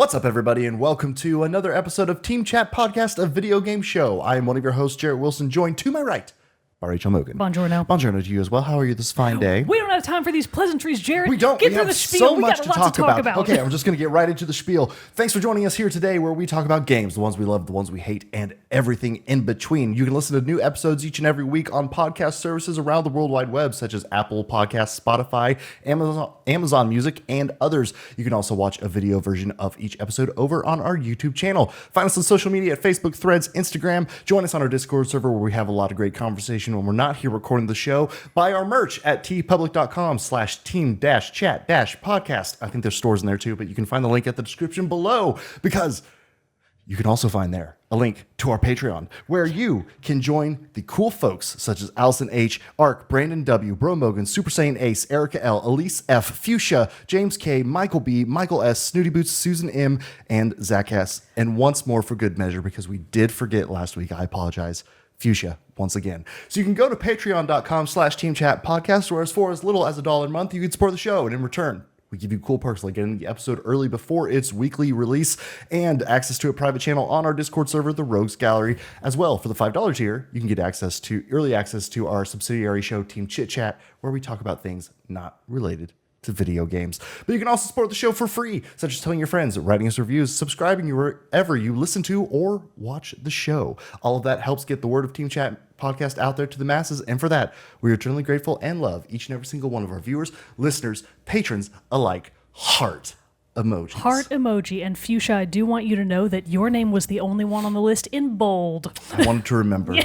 What's up, everybody, and welcome to another episode of Team Chat Podcast, a video game show. I am one of your hosts, Jerrett Wilson, joined to my right by Rachel Mogan. Buongiorno. Buongiorno to you as well. How are you this fine day? We don't have time for these pleasantries, Jerrett. We don't. Get we through have the spiel. so We much got to lots talk to talk about. Okay, I'm just going to get right into the spiel. Thanks for joining us here today, where we talk about games, the ones we love, the ones we hate, and everything in between. You can listen to new episodes each and every week on podcast services around the World Wide Web, such as Apple Podcasts, Spotify, Amazon Music, and others. You can also watch a video version of each episode over on our YouTube channel. Find us on social media at Facebook, Threads, Instagram. Join us on our Discord server, where we have a lot of great conversation when we're not here recording the show. Buy our merch at tpublic.com/team-chat-podcast. I think there's stores in there too, but you can find the link at the description below, because you can also find there a link to our Patreon, where you can join the cool folks such as Allison H, Ark, Brandon W, Bro Mogan, Super Saiyan Ace, Erica L, Elise F, Fuchsia, James K, Michael B, Michael S, Snooty Boots, Susan M, and Zach S. And once more, for good measure, because we did forget last week, I apologize, Fuchsia once again. So you can go to patreon.com/teamchatpodcast, where for as little as $1 a month, you can support the show. And in return, we give you cool perks like getting the episode early before its weekly release and access to a private channel on our Discord server, the Rogues Gallery. As well, for the $5 tier, you can get early access to our subsidiary show, Team Chit Chat, where we talk about things not related to video games. But you can also support the show for free, such as telling your friends, writing us reviews, subscribing wherever you listen to or watch the show. All of that helps get the word of Team Chat Podcast out there to the masses, and for that, we are eternally grateful and love each and every single one of our viewers, listeners, patrons alike. Heart emojis. Heart emoji. And Fuchsia, I do want you to know that your name was the only one on the list in bold. I wanted to remember. Yeah.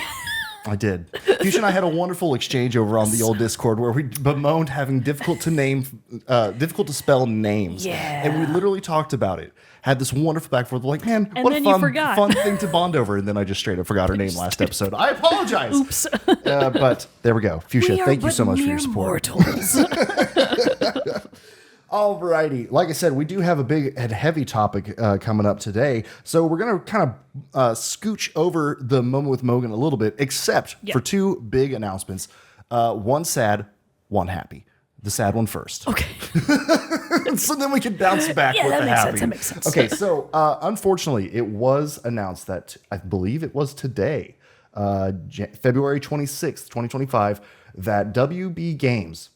I did. Fuchsia and I had a wonderful exchange over on the old Discord where we bemoaned having difficult to spell names. Yeah. And we literally talked about it. Had this wonderful back and forth, like, man, and what a fun thing to bond over. And then I just straight up forgot her name last episode. I apologize. Oops. But there we go. Fuchsia, thank you so much for your support. Alrighty. Like I said, we do have a big and heavy topic coming up today. So we're going to kind of scooch over the moment with Mogan a little bit, except for two big announcements. One sad, one happy. The sad one first. Okay. So then we can bounce back with the happy. That makes sense. Okay, so unfortunately, it was announced that, I believe it was today, February 26th, 2025, that WB Games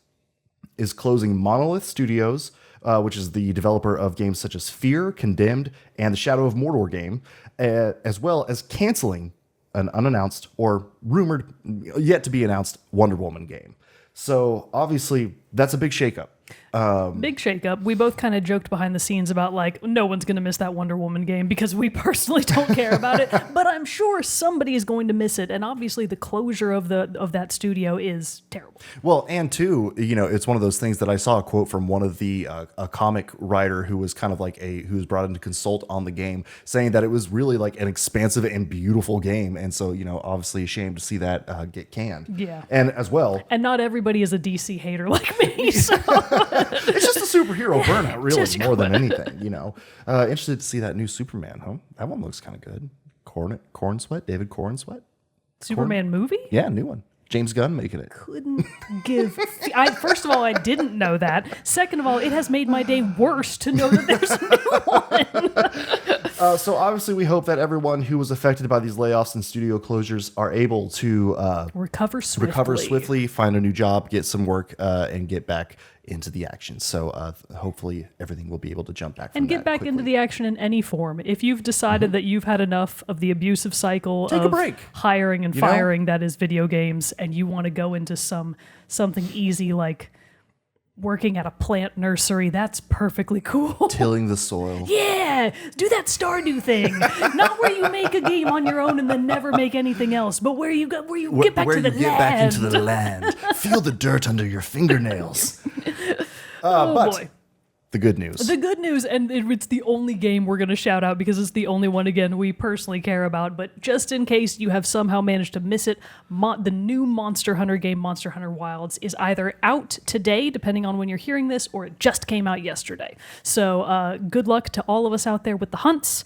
is closing Monolith Studios, which is the developer of games such as Fear, Condemned, and the Shadow of Mordor game, as well as canceling an unannounced or rumored, yet to be announced Wonder Woman game. So obviously, that's a big shakeup. Big shakeup. We both kind of joked behind the scenes about, like, no one's going to miss that Wonder Woman game because we personally don't care about it, but I'm sure somebody is going to miss it, and obviously the closure of that studio is terrible. Well, and two, it's one of those things that I saw a quote from one of the a comic writer who was kind of like who was brought in to consult on the game, saying that it was really like an expansive and beautiful game, and so obviously ashamed to see that get canned. Yeah, and as well, and not everybody is a DC hater like me, so. It's just a superhero burnout, really, more than anything, Interested to see that new Superman, huh? That one looks kind of good. Cornsweet, David Cornsweet. Superman movie? Yeah, new one. James Gunn making it. Couldn't give. First of all, I didn't know that. Second of all, it has made my day worse to know that there's a new one. So obviously, we hope that everyone who was affected by these layoffs and studio closures are able to recover swiftly, find a new job, get some work, and get back into the action. So hopefully everything will be able to jump back from and get back quickly. into the action in any form. If you've decided that you've had enough of the abusive cycle Take of a break. Hiring and firing that is video games, and you want to go into something easy like working at a plant nursery, that's perfectly cool. Tilling the soil. Yeah, do that Stardew thing. Not where you make a game on your own and then never make anything else, but where you get back to the land. Get back into the land. Feel the dirt under your fingernails. Boy. The good news. The good news, and it's the only game we're going to shout out because it's the only one, again, we personally care about. But just in case you have somehow managed to miss it, the new Monster Hunter game, Monster Hunter Wilds, is either out today, depending on when you're hearing this, or it just came out yesterday. So good luck to all of us out there with the hunts,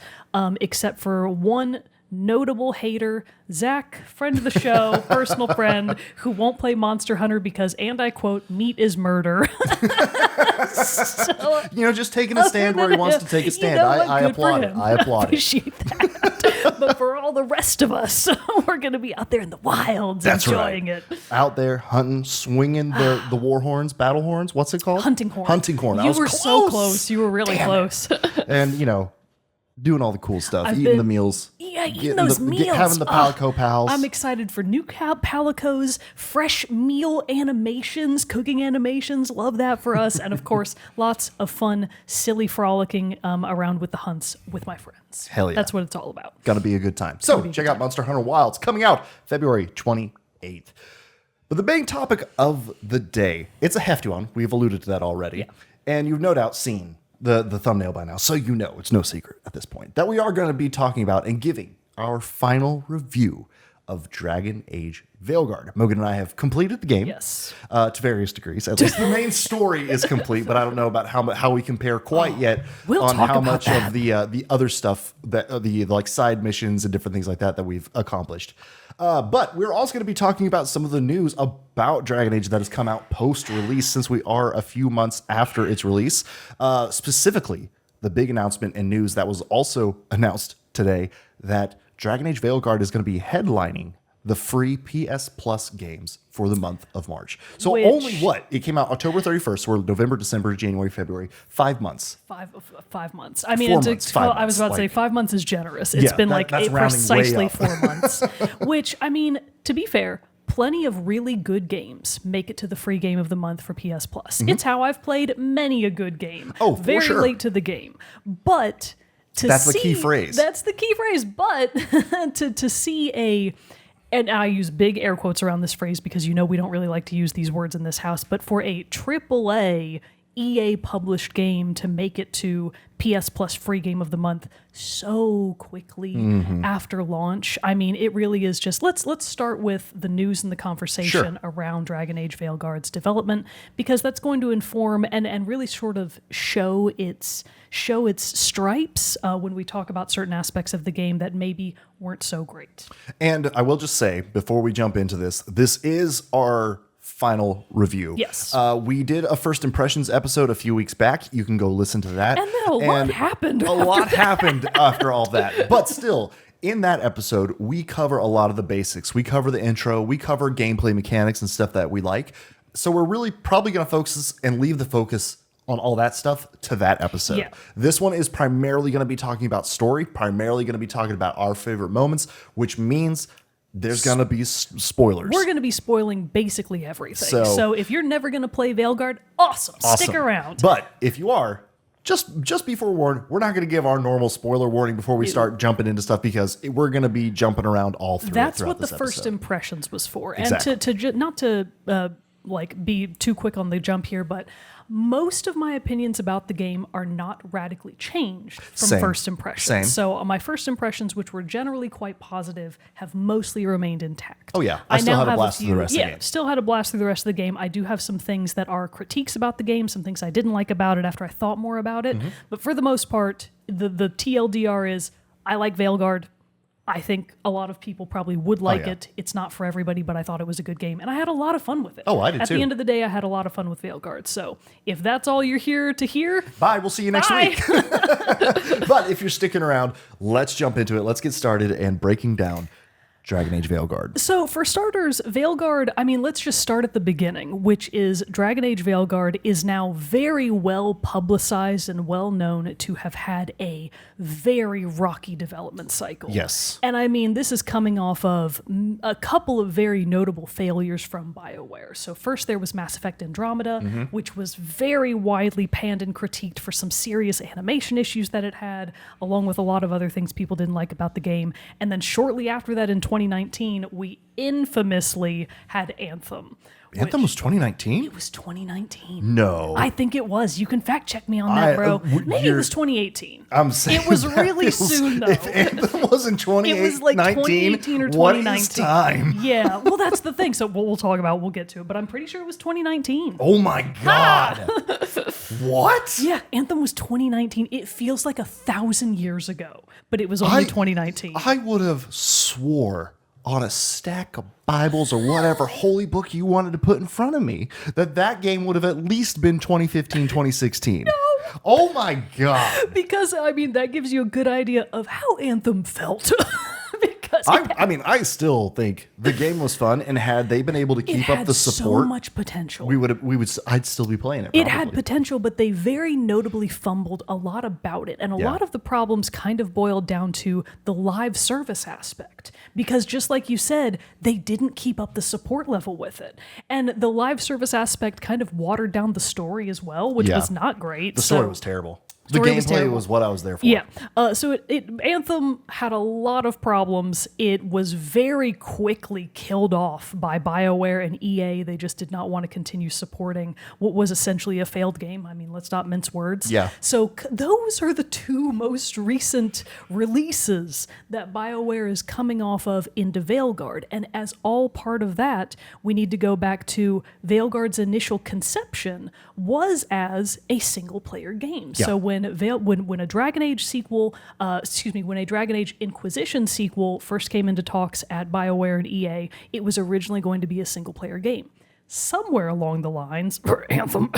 except for one notable hater, Zach, friend of the show, personal friend, who won't play Monster Hunter because, and I quote, meat is murder. So, just taking a stand where he wants to take a stand. I applaud it. I applaud it. Appreciate that. But for all the rest of us, we're going to be out there in the wilds enjoying it. Out there hunting, swinging the war horns, battle horns. What's it called? Hunting horn. Hunting horn. You were so close. You were really close. And, doing all the cool stuff, eating the meals. Yeah, eating those meals. Having the Palico pals. I'm excited for new Palicos, fresh meal animations, cooking animations. Love that for us. And of course, lots of fun, silly frolicking around with the hunts with my friends. Hell yeah. That's what it's all about. Gonna be a good time. So check out Monster Hunter Wilds, coming out February 28th. But the main topic of the day, it's a hefty one. We've alluded to that already. Yeah. And you've no doubt seen the thumbnail by now, so it's no secret at this point that we are going to be talking about and giving our final review of Dragon Age Veilguard. Mogan and I have completed the game, Yes. To various degrees. At least the main story is complete, but I don't know about how we compare quite yet we'll on talk how about much that. of the other stuff that the like side missions and different things like that we've accomplished. But we're also going to be talking about some of the news about Dragon Age that has come out post-release, since we are a few months after its release. Specifically, the big announcement and news that was also announced today that Dragon Age Veilguard is going to be headlining the free PS Plus games for the month of March. So it came out October 31st, or November, December, January, February, 5 months. 5 months. I mean, 4 months, I was about to say 5 months is generous. It's been that's rounding precisely way up. 4 months, which, I mean, to be fair, plenty of really good games make it to the free game of the month for PS Plus. It's how I've played many a good game. Oh, for very sure. late to the game. But That's the key phrase. That's the key phrase. But to see and I use big air quotes around this phrase because we don't really like to use these words in this house, but for a AAA EA published game to make it to PS Plus free game of the month so quickly after launch. I mean, it really is just let's start with the news and the conversation around Dragon Age Veilguard's development, because that's going to inform and really sort of show its stripes when we talk about certain aspects of the game that maybe weren't so great. And I will just say, before we jump into this is our final review. Yes. We did a first impressions episode a few weeks back. You can go listen to that. And then a lot happened. A lot happened after all that. But still, in that episode, we cover a lot of the basics. We cover the intro. We cover gameplay mechanics and stuff that we like. So we're really probably going to focus and leave the focus on all that stuff to that episode. Yeah. This one is primarily going to be talking about story, primarily going to be talking about our favorite moments, which means there's going to be spoilers. We're going to be spoiling basically everything. So if you're never going to play Veilguard, awesome. Stick around. But if you are, just be forewarned, we're not going to give our normal spoiler warning before we start jumping into stuff, because we're going to be jumping around all through. That's what the first impressions was for. Exactly. And not to be too quick on the jump here, but most of my opinions about the game are not radically changed from first impressions. Same. So my first impressions, which were generally quite positive, have mostly remained intact. Oh yeah, I still now had a have blast through the rest of the game. Yeah, still had a blast through the rest of the game. I do have some things that are critiques about the game, some things I didn't like about it after I thought more about it. But for the most part, the TLDR is I like Veilguard. I think a lot of people probably would like it. It's not for everybody, but I thought it was a good game. And I had a lot of fun with it. Oh, I did At too. the end of the day, I had a lot of fun with Veilguard. So if that's all you're here to hear, bye. We'll see you next bye. week. But if you're sticking around, let's jump into it. Let's get started and breaking down Dragon Age Veilguard. So for starters, Veilguard, I mean, let's just start at the beginning, which is Dragon Age Veilguard is now very well publicized and well known to have had a very rocky development cycle. Yes. And I mean, this is coming off of a couple of very notable failures from Bioware. So first there was Mass Effect Andromeda, which was very widely panned and critiqued for some serious animation issues that it had, along with a lot of other things people didn't like about the game. And then shortly after that in 2019, we infamously had Anthem, Anthem was 2019? It was 2019. No. I think it was. You can fact check me on that, bro. Maybe it was 2018. I'm saying it was really soon, though. If Anthem was in 2018, it was like 2018 or 2019. What is time? Yeah, well, that's the thing. So we'll talk about, we'll get to it, but I'm pretty sure it was 2019. Oh my God. What? Yeah, Anthem was 2019. It feels like 1,000 years ago, but it was only 2019. I would have swore on a stack of Bibles or whatever holy book you wanted to put in front of me that game would have at least been 2015, 2016. No. Oh my God. Because, I mean, that gives you a good idea of how Anthem felt. Because I still think the game was fun, and had they been able to keep up the support, so much potential. I'd still be playing it. It had potential, but they very notably fumbled a lot about it. And a lot of the problems kind of boiled down to the live service aspect. Because just like you said, they didn't keep up the support level with it. And the live service aspect kind of watered down the story as well, which was not great. The story was terrible. The gameplay was what I was there for. Yeah. So Anthem had a lot of problems. It was very quickly killed off by Bioware and EA. They just did not want to continue supporting what was essentially a failed game. I mean, let's not mince words. Yeah. So those are the two most recent releases that Bioware is coming off of into Veilguard. And as all part of that, we need to go back to Veilguard's initial conception was as a single-player game. Yeah. So when a Dragon Age sequel, when a Dragon Age Inquisition sequel first came into talks at BioWare and EA, it was originally going to be a single-player game. Somewhere along the lines, for Anthem,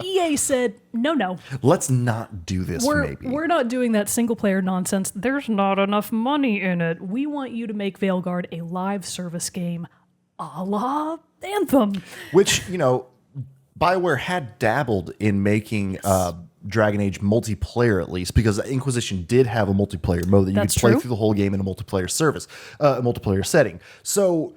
EA said, no. Let's not do this, We're not doing that single-player nonsense. There's not enough money in it. We want you to make Veilguard a live service game a la Anthem. Which, BioWare had dabbled in making Dragon Age multiplayer, at least, because Inquisition did have a multiplayer mode that you could play through the whole game in a multiplayer multiplayer setting. So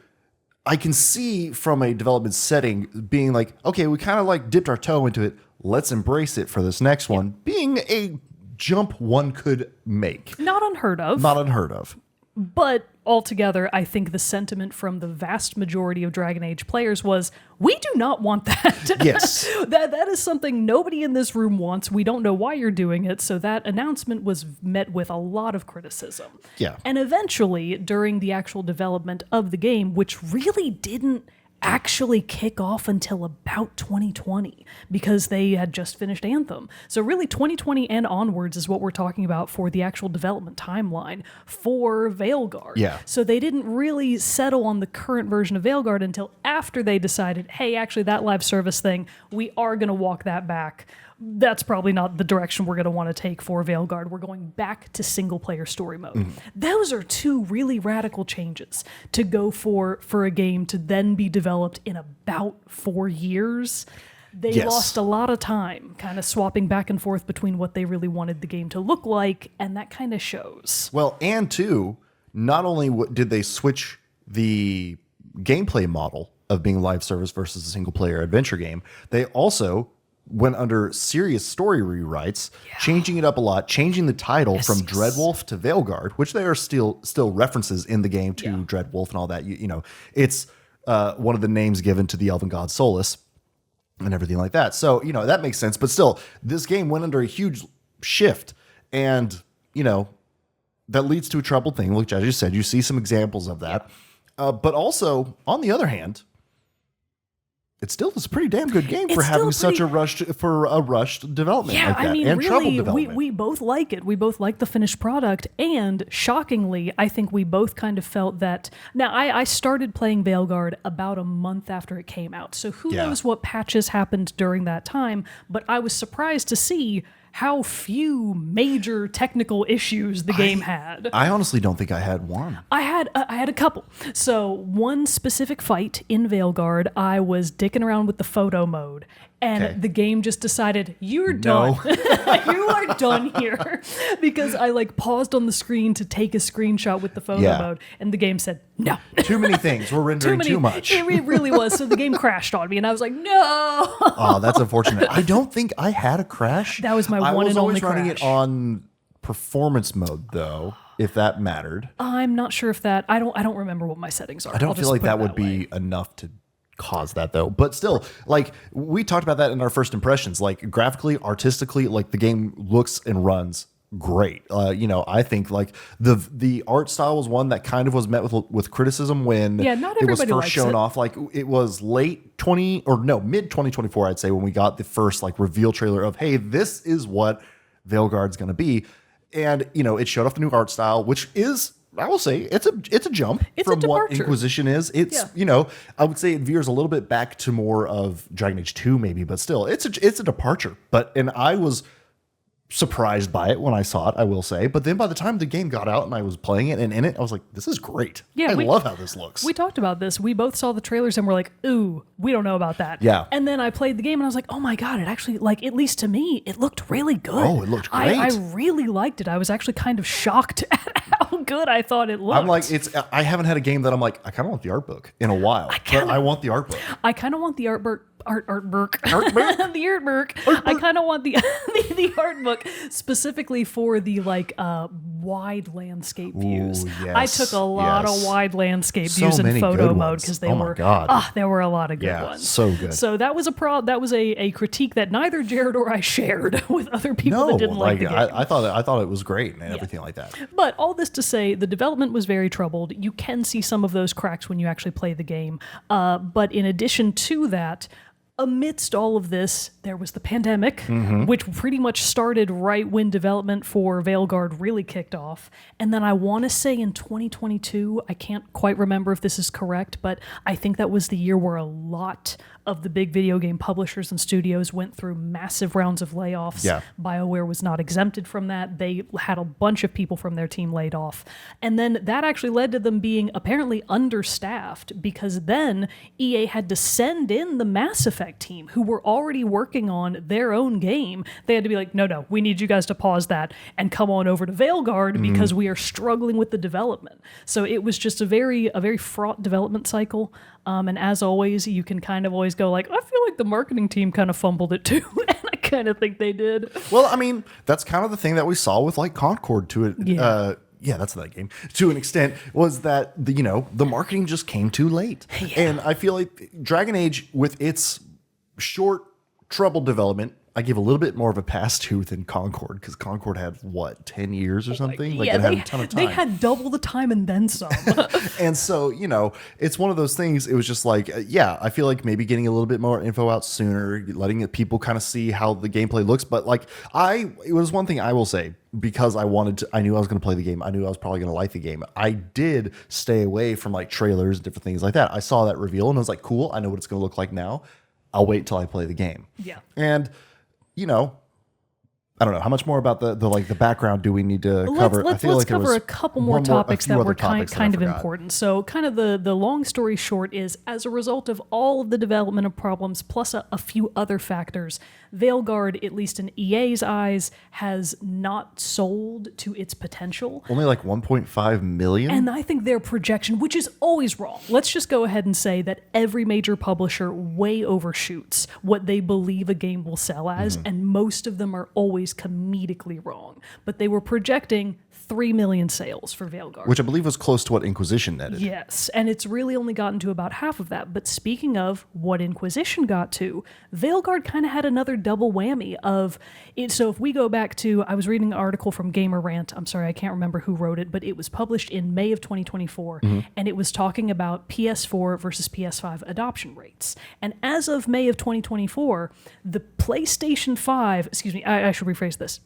I can see from a development setting being like, okay, we kind of like dipped our toe into it. Let's embrace it for this next one, being a jump one could make. Not unheard of. But altogether, I think the sentiment from the vast majority of Dragon Age players was, we do not want that. Yes. that is something nobody in this room wants. We don't know why you're doing it. So that announcement was met with a lot of criticism. Yeah. And eventually, during the actual development of the game, which really didn't actually kick off until about 2020 because they had just finished Anthem. So really 2020 and onwards is what we're talking about for the actual development timeline for Veilguard. Yeah. So they didn't really settle on the current version of Veilguard until after they decided, hey, actually that live service thing, we are going to walk that back. That's probably not the direction we're going to want to take for Veilguard. We're going back to single-player story mode. Those are two really radical changes to go for a game to then be developed in about 4 years. They lost a lot of time kind of swapping back and forth between what they really wanted the game to look like, and that kind of shows. Well, and two, not only did they switch the gameplay model of being live service versus a single-player adventure game, they also went under serious story rewrites, changing it up a lot, changing the title from Dreadwolf to Veilguard, which there are still references in the game to Dreadwolf and all that. It's one of the names given to the elven god Solus and everything like that. So, that makes sense. But still, this game went under a huge shift. And, that leads to a troubled thing, which, as you said, you see some examples of that. But also, on the other hand, it still is a pretty damn good game for having such a rushed development like that. I mean, and really, troubled development. we both like it. We both like the finished product. And shockingly, I think we both kind of felt that. Now, I started playing Veilguard about a month after it came out. So who knows what patches happened during that time. But I was surprised to see how few major technical issues the game had. I honestly don't think I had one. I had a couple. So one specific fight in Veilguard, I was dicking around with the photo mode, and the game just decided, you're done. You are done here. Because I paused on the screen to take a screenshot with the photo mode, and the game said, no. Too many things. We're rendering too much. It really was. So the game crashed on me, and I was like, no. Oh, that's unfortunate. I don't think I had a crash. That was my one and only crash. I was always running it on performance mode though, if that mattered. I'm not sure if that. I don't remember what my settings are. I don't feel like that would be enough to cause that though. But still, like we talked about that in our first impressions. Like graphically, artistically, like the game looks and runs great. I think like the art style was one that kind of was met with criticism when not it was everybody first likes shown it. off. Like it was mid 2024, I'd say, when we got the first like reveal trailer of, hey, this is what Veilguard's going to be. And, it showed off the new art style, which is, I will say, it's a jump from what Inquisition is. It's, I would say it veers a little bit back to more of Dragon Age 2 maybe, but still, it's a departure. And I was surprised by it when I saw it, I will say. But then by the time the game got out and I was playing it and in it, I was like, this is great. Yeah, I love how this looks. We talked about this. We both saw the trailers and we're like, ooh, we don't know about that. Yeah. And then I played the game and I was like, oh my God, it actually, like, at least to me, it looked really good. Oh, it looked great. I really liked it. I was actually kind of shocked at how good I thought it looked. I'm like, I haven't had a game that I'm like, I kind of want the art book in a while. I want the art book. I kind of want the art book. The artwork. I kind of want the the art book specifically for the wide landscape views. Yes, I took a lot of wide landscape views in many photo good mode ones. because Oh my God. there were a lot of good ones. So good. So that was a critique that neither Jerrett or I shared with other people that didn't like the game. I thought it was great and everything like that. But all this to say, the development was very troubled. You can see some of those cracks when you actually play the game. But in addition to that, amidst all of this, there was the pandemic, which pretty much started right when development for Veilguard really kicked off. And then I want to say in 2022, I can't quite remember if this is correct, but I think that was the year where a lot of the big video game publishers and studios went through massive rounds of layoffs. Yeah. BioWare was not exempted from that. They had a bunch of people from their team laid off. And then that actually led to them being apparently understaffed because then EA had to send in the Mass Effect team who were already working on their own game. They had to be like, no, we need you guys to pause that and come on over to Veilguard because we are struggling with the development. So it was just a very fraught development cycle. And as always, you can kind of always go like, I feel like the marketing team kind of fumbled it too. And I kind of think they did. Well, I mean, that's kind of the thing that we saw with like Concord to it. Yeah, that's that game. To an extent, was that the marketing just came too late. Yeah. And I feel like Dragon Age, with its short, troubled development, I give a little bit more of a pass to than Concord, because Concord had, 10 years or something? They had a ton of time. They had double the time and then some. And so, it's one of those things. It was just like, I feel like maybe getting a little bit more info out sooner, letting people kind of see how the gameplay looks. But it was one thing I will say, because I knew I was going to play the game. I knew I was probably going to like the game. I did stay away from trailers and different things like that. I saw that reveal and I was like, cool, I know what it's going to look like now. I'll wait till I play the game. Yeah. And I don't know how much more about the background do we need to cover. Let's cover a couple more topics that were kind of important. So kind of the long story short is, as a result of all of the development of problems plus a few other factors, Veilguard, at least in EA's eyes, has not sold to its potential. Only 1.5 million? And I think their projection, which is always wrong. Let's just go ahead and say that every major publisher way overshoots what they believe a game will sell as, and most of them are always comedically wrong. But they were projecting 3 million sales for Veilguard. Which I believe was close to what Inquisition netted. Yes, and it's really only gotten to about half of that. But speaking of what Inquisition got to, Veilguard kind of had another double whammy of it. So if we go back to, I was reading an article from Gamer Rant. I'm sorry, I can't remember who wrote it, but it was published in May of 2024, and it was talking about PS4 versus PS5 adoption rates. And as of May of 2024, the PlayStation 5, I should rephrase this.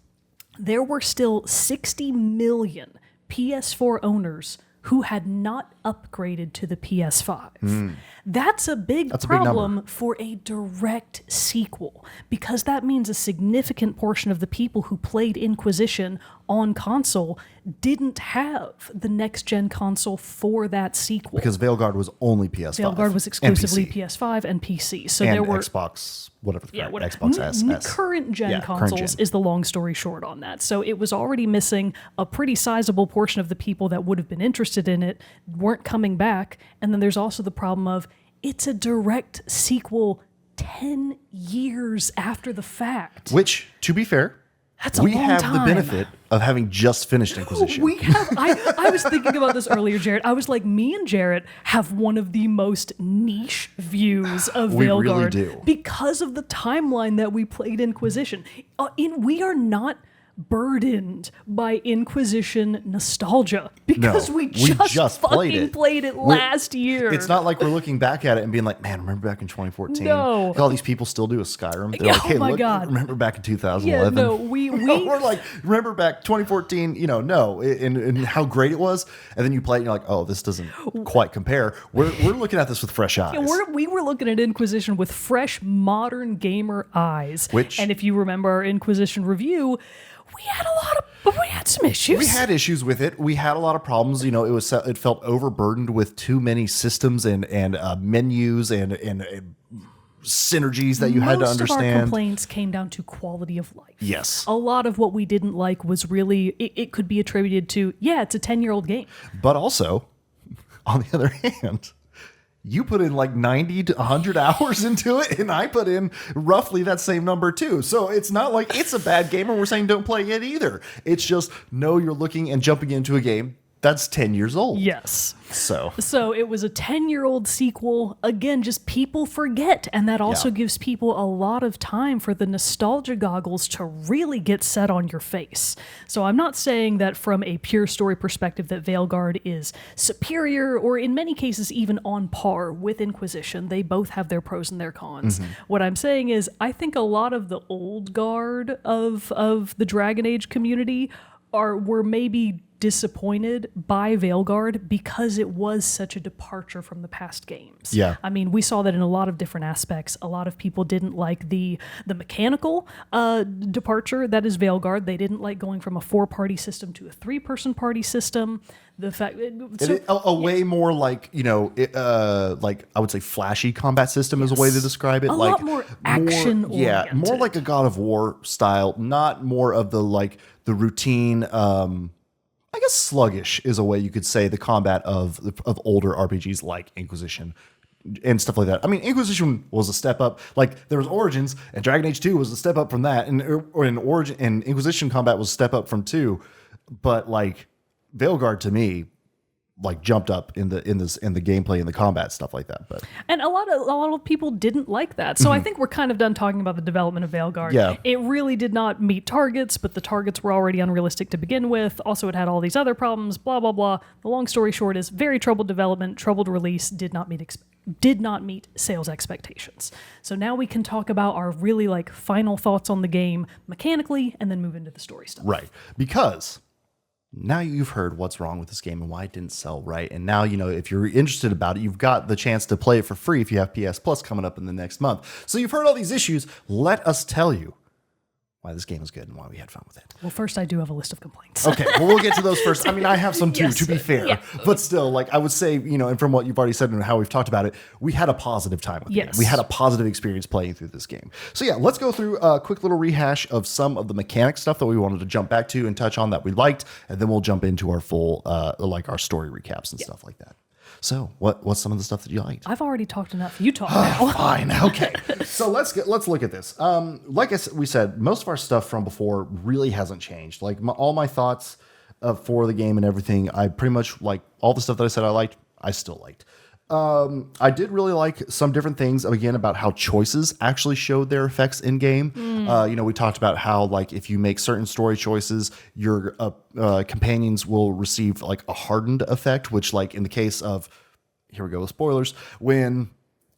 There were still 60 million PS4 owners who had not upgraded to the PS5. That's a big problem for a direct sequel, because that means a significant portion of the people who played Inquisition on console didn't have the next-gen console for that sequel. Because Veilguard was only PS5. Veilguard was exclusively PS5 and PC. So and there were Xbox, whatever the Xbox S. Current-gen consoles is the long story short on that. So it was already missing a pretty sizable portion of the people that would have been interested in it, weren't coming back. And then there's also the problem of it's a direct sequel 10 years after the fact. Which, to be fair, That's a we long have time. the benefit of having just finished Inquisition. We have. I was thinking about this earlier, Jerrett. I was like, me and Jerrett have one of the most niche views of We Veilguard really do. because of the timeline that we played Inquisition. We are not burdened by Inquisition nostalgia because No, we we just played played it last year. It's not like we're looking back at it and being like, man, remember back in 2014? No. All these people still do a Skyrim. They're like, Oh hey, my look, God. remember back in 2011? yeah, no, we We're like, remember back 2014, no, and how great it was. And then you play it and you're like, oh, this doesn't quite compare. We're looking at this with fresh eyes. we were looking at Inquisition with fresh, modern gamer eyes. And if you remember our Inquisition review, we had some issues. We had issues with it. We had a lot of problems. It felt overburdened with too many systems and menus and synergies that you had to Most of our understand. complaints came down to quality of life. Yes. A lot of what we didn't like was really, it could be attributed to, it's a 10-year-old game. But also, on the other hand, you put in like 90 to 100 hours into it, and I put in roughly that same number too. So it's not like it's a bad game, and we're saying don't play it either. It's just, no, you're looking and jumping into a game that's 10 years old. Yes. So it was a 10-year-old sequel. Again, just people forget. And that also gives people a lot of time for the nostalgia goggles to really get set on your face. So I'm not saying that from a pure story perspective that Veilguard is superior or in many cases even on par with Inquisition. They both have their pros and their cons. What I'm saying is I think a lot of the old guard of the Dragon Age community were maybe disappointed by Veilguard because it was such a departure from the past games. Yeah. I mean, we saw that in a lot of different aspects. A lot of people didn't like the mechanical departure that is Veilguard. They didn't like going from a 4-party system to a 3-person party system. The fact way more like like I would say flashy combat system is a way to describe it. A lot more action oriented. More like a God of War style, not more of the routine. I guess sluggish is a way you could say the combat of older RPGs like Inquisition and stuff like that. I mean, Inquisition was a step up. Like there was Origins, and Dragon Age 2 was a step up from that, and Origin and Inquisition combat was a step up from 2. But like Veilguard to me, like jumped up in the gameplay and the combat stuff like that. And a lot of people didn't like that. So I think we're kind of done talking about the development of Veilguard. Yeah. It really did not meet targets, but the targets were already unrealistic to begin with. Also, it had all these other problems, blah, blah, blah. The long story short is very troubled development, troubled release, did not meet sales expectations. So now we can talk about our really like final thoughts on the game mechanically and then move into the story stuff. Right. Because now you've heard what's wrong with this game and why it didn't sell right. And now, if you're interested about it, you've got the chance to play it for free if you have PS Plus coming up in the next month. So you've heard all these issues. Let us tell you why this game is good and why we had fun with it. Well, first I do have a list of complaints. Okay, well, we'll get to those first. I mean, I have some too, to be fair. Yeah. But still, like I would say, and from what you've already said and how we've talked about it, we had a positive time with the game. We had a positive experience playing through this game. So yeah, let's go through a quick little rehash of some of the mechanic stuff that we wanted to jump back to and touch on that we liked, and then we'll jump into our full, our story recaps and stuff like that. So what's some of the stuff that you liked? I've already talked enough. You talk now. Fine. Okay. So let's look at this. Like we said, most of our stuff from before really hasn't changed. Like all my thoughts for the game and everything, I pretty much like all the stuff that I said I liked, I still liked. I did really like some different things, again, about how choices actually showed their effects in game. We talked about how, like, if you make certain story choices, your companions will receive, like, a hardened effect, which, like, in the case of, here we go with spoilers, when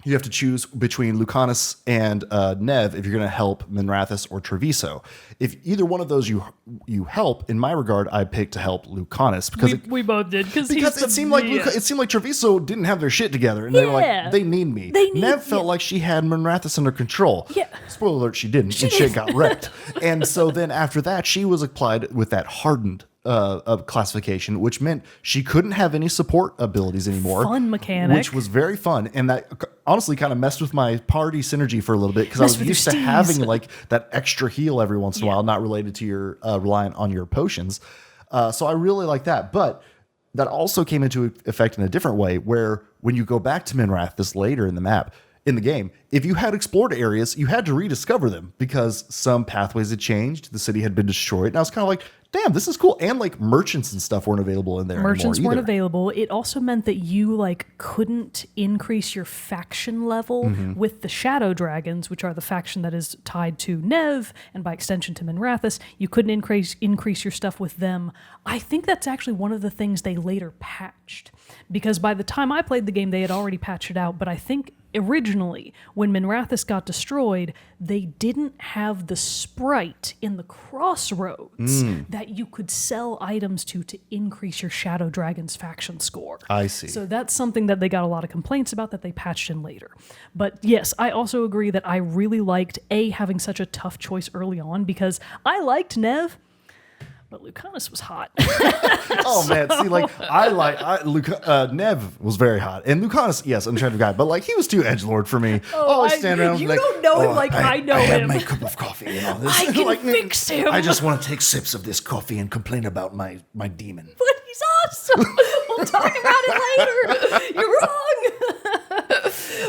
you have to choose between Lucanus and Nev if you're going to help Minrathous or Treviso. If either one of those you help, in my regard, I picked to help Lucanus because we both did because it seemed like Treviso didn't have their shit together, and they were like, they need me. Nev felt like she had Minrathous under control. Yeah. Spoiler alert, she didn't, and shit got wrecked. And so then after that, she was applied with that hardened of classification, which meant she couldn't have any support abilities anymore. Fun mechanic. Which was very fun. And that honestly kind of messed with my party synergy for a little bit because I was used to having like that extra heal every once in a while, not related to your reliant on your potions. So I really like that. But that also came into effect in a different way where when you go back to Minrathous later in the map, in the game, if you had explored areas, you had to rediscover them because some pathways had changed, the city had been destroyed, and I was kind of like, damn, this is cool. And like merchants and stuff weren't available in there Merchants anymore weren't either. available. It also meant that you like couldn't increase your faction level with the Shadow Dragons, which are the faction that is tied to Nev and by extension to Minrathous. You couldn't increase your stuff with them. I think that's actually one of the things they later patched, because by the time I played the game, they had already patched it out. But I think originally, when Minrathous got destroyed, they didn't have the sprite in the crossroads that you could sell items to increase your Shadow Dragon's faction score. I see. So that's something that they got a lot of complaints about that they patched in later. But yes, I also agree that I really liked having such a tough choice early on, because I liked Nev, but Lucanus was hot. Oh man, see, like Nev was very hot, and Lucanus, yes, unattractive guy, but like he was too edgelord for me. Always stand around you like, don't know him like I know I have him. my cup of coffee and all this. I can Like, fix him. I just want to take sips of this coffee and complain about my demon. But he's awesome. We'll talk about it later. You're wrong.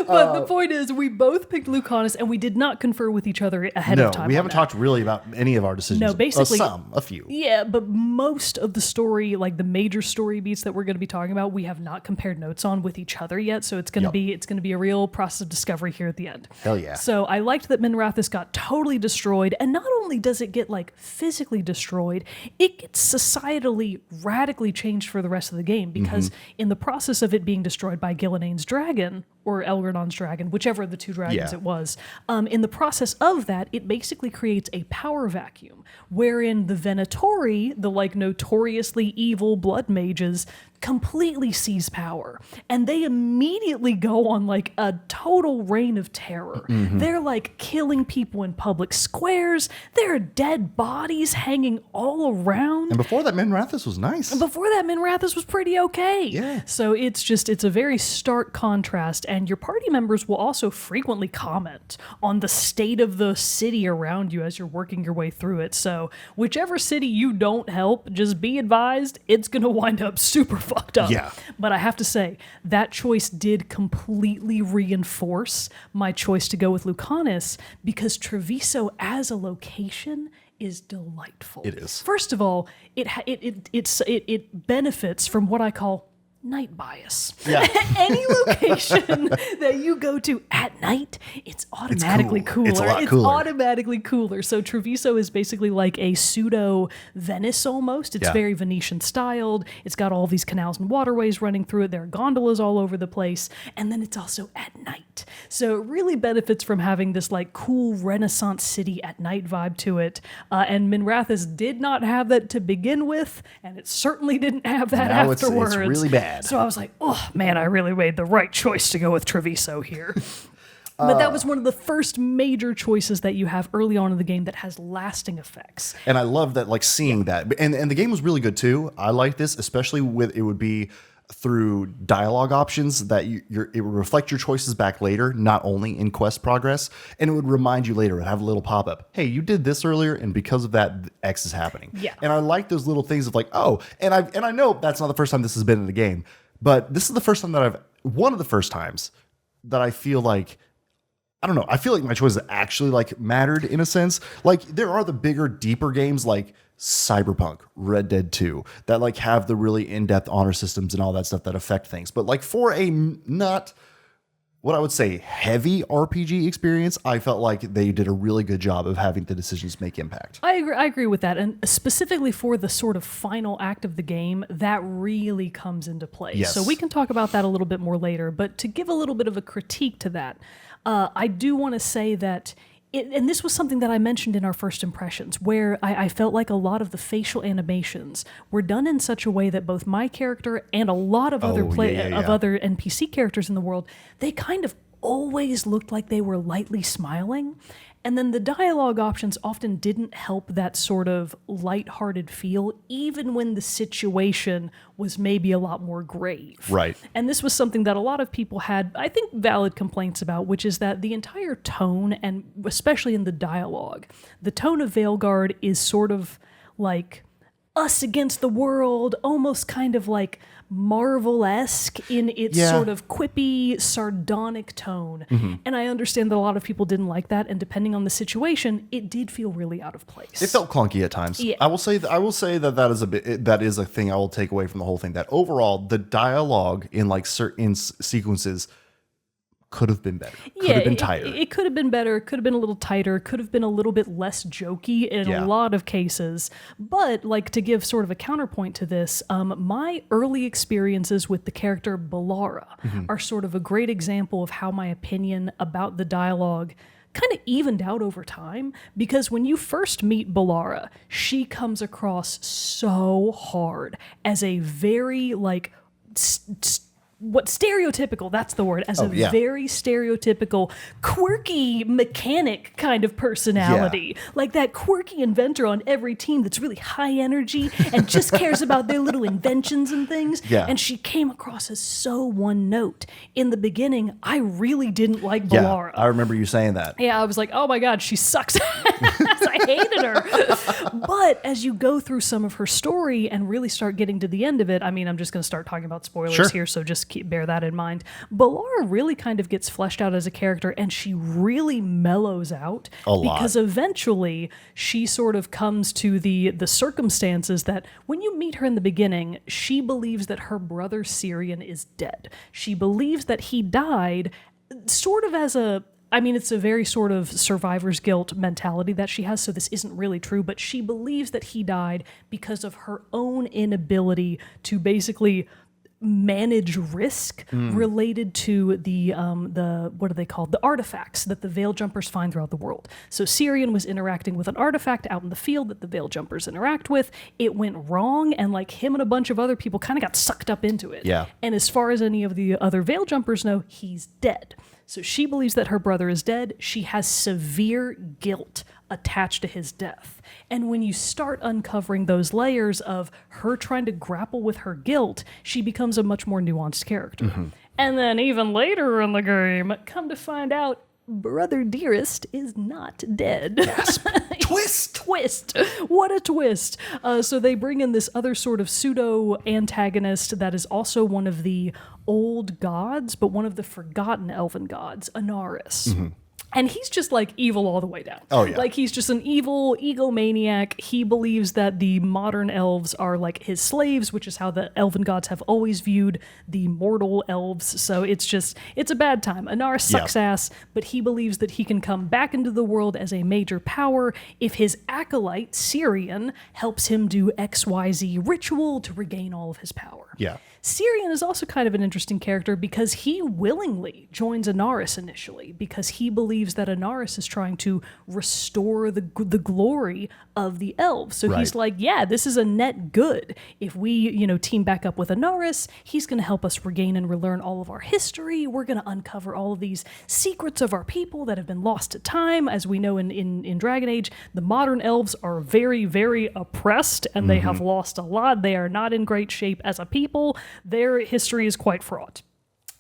But the point is, we both picked Lucanus, and we did not confer with each other ahead No, of time. we haven't talked really about any of our decisions. No, basically, a few. Yeah, but most of the story, like the major story beats that we're going to be talking about, we have not compared notes on with each other yet. So it's going to be a real process of discovery here at the end. Hell yeah. So I liked that Minrathous got totally destroyed, and not only does it get like physically destroyed, it gets societally radically changed for the rest of the game, because in the process of it being destroyed by Gilnenane's dragon, or Elgernon's dragon, whichever of the two dragons it was, in the process of that, it basically creates a power vacuum, wherein the Venatori, the like notoriously evil blood mages, completely seize power, and they immediately go on like a total reign of terror. They're like killing people in public squares. There are dead bodies hanging all around. And before that, Minrathous was nice. Before that, Minrathous was pretty okay. Yeah. So it's a very stark contrast, and your party members will also frequently comment on the state of the city around you as you're working your way through it. So whichever city you don't help, just be advised, it's going to wind up super fucked up. Yeah. But I have to say, that choice did completely reinforce my choice to go with Lucanus, because Treviso as a location is delightful. It is. First of all, it benefits from what I call night bias. Yeah. Any location that you go to at night, it's automatically cool. cooler. It's a lot cooler. Automatically cooler. So Treviso is basically like a pseudo Venice almost. It's very Venetian styled. It's got all these canals and waterways running through it. There are gondolas all over the place. And then it's also at night. So it really benefits from having this like cool Renaissance city at night vibe to it. And Minrathous did not have that to begin with, and it certainly didn't have that Now afterwards. it's really bad. So I was like, oh man, I really made the right choice to go with Treviso here. But that was one of the first major choices that you have early on in the game that has lasting effects. And I love that, like seeing that. And the game was really good too. I like this, especially with it would be through dialogue options that it would reflect your choices back later, not only in quest progress, and it would remind you later, have a little pop-up, hey, you did this earlier, and because of that, X is happening. Yeah. And I like those little things of like, oh, and I know that's not the first time this has been in the game, but this is the first time that one of the first times that I feel like, I don't know, I feel like my choices actually like mattered in a sense. Like there are the bigger, deeper games like Cyberpunk, Red Dead 2, that like have the really in-depth honor systems and all that stuff that affect things. But like for a not what I would say heavy RPG experience, I felt like they did a really good job of having the decisions make impact. I agree with that. And specifically for the sort of final act of the game, that really comes into play. Yes. So we can talk about that a little bit more later. But to give a little bit of a critique to that, I do want to say that and this was something that I mentioned in our first impressions, where I felt like a lot of the facial animations were done in such a way that both my character and a lot of other other NPC characters in the world, they kind of always looked like they were lightly smiling. And then the dialogue options often didn't help that sort of lighthearted feel, even when the situation was maybe a lot more grave. Right. And this was something that a lot of people had, I think, valid complaints about, which is that the entire tone, and especially in the dialogue, the tone of Veilguard is sort of like us against the world, almost kind of like Marvel-esque in its sort of quippy, sardonic tone. And I understand that a lot of people didn't like that, and depending on the situation, it did feel really out of place. It felt clunky at times. Yeah. I will say that is a thing I will take away from the whole thing. That overall, the dialogue in like certain sequences could have been better. Could have been tighter. It could have been better. Could have been a little tighter. Could have been a little bit less jokey in a lot of cases. But like to give sort of a counterpoint to this, my early experiences with the character Balara are sort of a great example of how my opinion about the dialogue kind of evened out over time, because when you first meet Balara, she comes across so hard as a very like stereotypical, that's the word, as very stereotypical, quirky mechanic kind of personality. Like that quirky inventor on every team that's really high energy and just cares about their little inventions and things. Yeah. And she came across as so one note. In the beginning, I really didn't like Balara. I remember you saying that. Yeah, I was like, oh my God, she sucks. I hated her. But as you go through some of her story and really start getting to the end of it, I mean, I'm just going to start talking about spoilers here, so just bear that in mind. Balara really kind of gets fleshed out as a character, and she really mellows out a lot, because eventually she sort of comes to the circumstances that when you meet her in the beginning, she believes that her brother Syrian is dead. She believes that he died sort of as it's a very sort of survivor's guilt mentality that she has, so this isn't really true, but she believes that he died because of her own inability to basically manage risk related to the what are they called? The artifacts that the Veil Jumpers find throughout the world. So Syrian was interacting with an artifact out in the field that the Veil Jumpers interact with. It went wrong, and like him and a bunch of other people kind of got sucked up into it. Yeah. And as far as any of the other Veil Jumpers know, he's dead. So she believes that her brother is dead. She has severe guilt attached to his death. And when you start uncovering those layers of her trying to grapple with her guilt, she becomes a much more nuanced character. And then even later in the game, come to find out, Brother Dearest is not dead. Yes. Twist! What a twist. So they bring in this other sort of pseudo-antagonist that is also one of the old gods, but one of the forgotten elven gods, Anaris. And he's just like evil all the way down. Oh, yeah. Like he's just an evil egomaniac. He believes that the modern elves are like his slaves, which is how the elven gods have always viewed the mortal elves. So it's a bad time. Anaris sucks ass, but he believes that he can come back into the world as a major power if his acolyte, Syrian, helps him do XYZ ritual to regain all of his power. Yeah. Syrian is also kind of an interesting character because he willingly joins Anaris initially because he believes that Anaris is trying to restore the glory of the elves. So he's like, yeah, this is a net good. If we, team back up with Anaris, he's going to help us regain and relearn all of our history. We're going to uncover all of these secrets of our people that have been lost to time. As we know in Dragon Age, the modern elves are very, very oppressed and they have lost a lot. They are not in great shape as a people. Their history is quite fraught.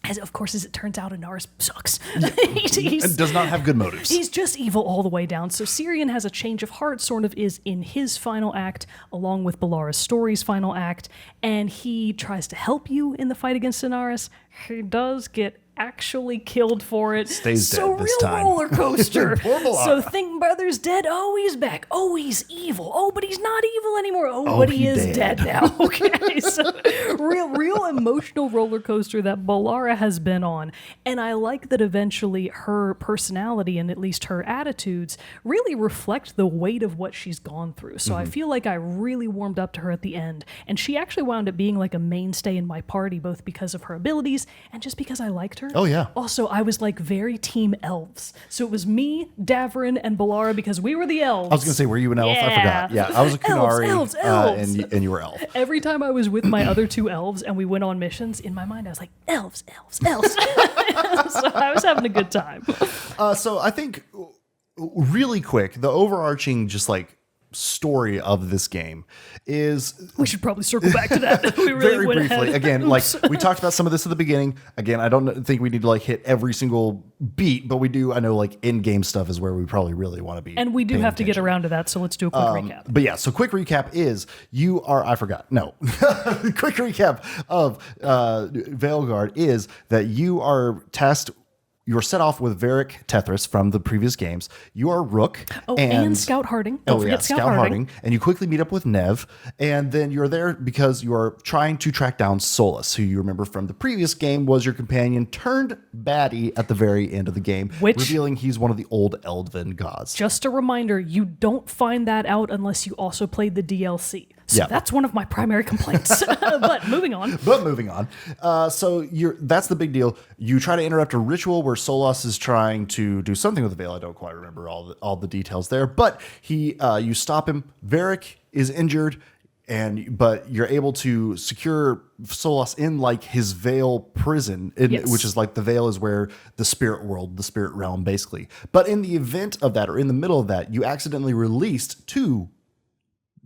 As it turns out, Anaris sucks. And does not have good motives. He's just evil all the way down. So Syrian has a change of heart, sort of is in his final act, along with Balara's story's final act, and he tries to help you in the fight against Anaris. He does get actually killed for it. Stays so dead this real time. Roller coaster. Poor Balara. So think brother's dead. Oh, he's back. Oh, he's evil. Oh, but he's not evil anymore. Oh, but he is dead now. Okay, so real emotional roller coaster that Balara has been on. And I like that eventually her personality and at least her attitudes really reflect the weight of what she's gone through. So I feel like I really warmed up to her at the end. And she actually wound up being like a mainstay in my party, both because of her abilities and just because I liked her. Oh, yeah. Also, I was like very team elves. So it was me, Davrin, and Balara because we were the elves. I was going to say, were you an elf? Yeah. I forgot. Yeah, I was a Kunari. Elves. And you were elf. Every time I was with my other two elves and we went on missions, in my mind I was like, elves. So I was having a good time. So I think really quick, the overarching just like story of this game is We should probably circle back to that. We really very went briefly. ahead. Again, like we talked about some of this at the beginning. Again, I don't think we need to like hit every single beat, but we do. I know like in-game stuff is where we probably really want to be. And we do paying have to get attention. around to that, so let's do a quick recap. But yeah, so quick recap is you are, I forgot. No, quick recap of Veilguard is that you are tasked. You're set off with Varric Tethris from the previous games. You are Rook. Oh, and Scout Harding. Don't forget Scout Harding. And you quickly meet up with Nev. And then you're there because you are trying to track down Solus, who you remember from the previous game was your companion turned baddie at the very end of the game, revealing he's one of the old Elven gods. Just a reminder, you don't find that out unless you also played the DLC. So that's one of my primary complaints. But moving on. So that's the big deal. You try to interrupt a ritual where Solus is trying to do something with the veil. I don't quite remember all the details there, but you stop him. Varric is injured, but you're able to secure Solus in like his veil prison, which is like the veil is where the spirit world, the spirit realm, basically. But in the event of that, or in the middle of that, you accidentally released two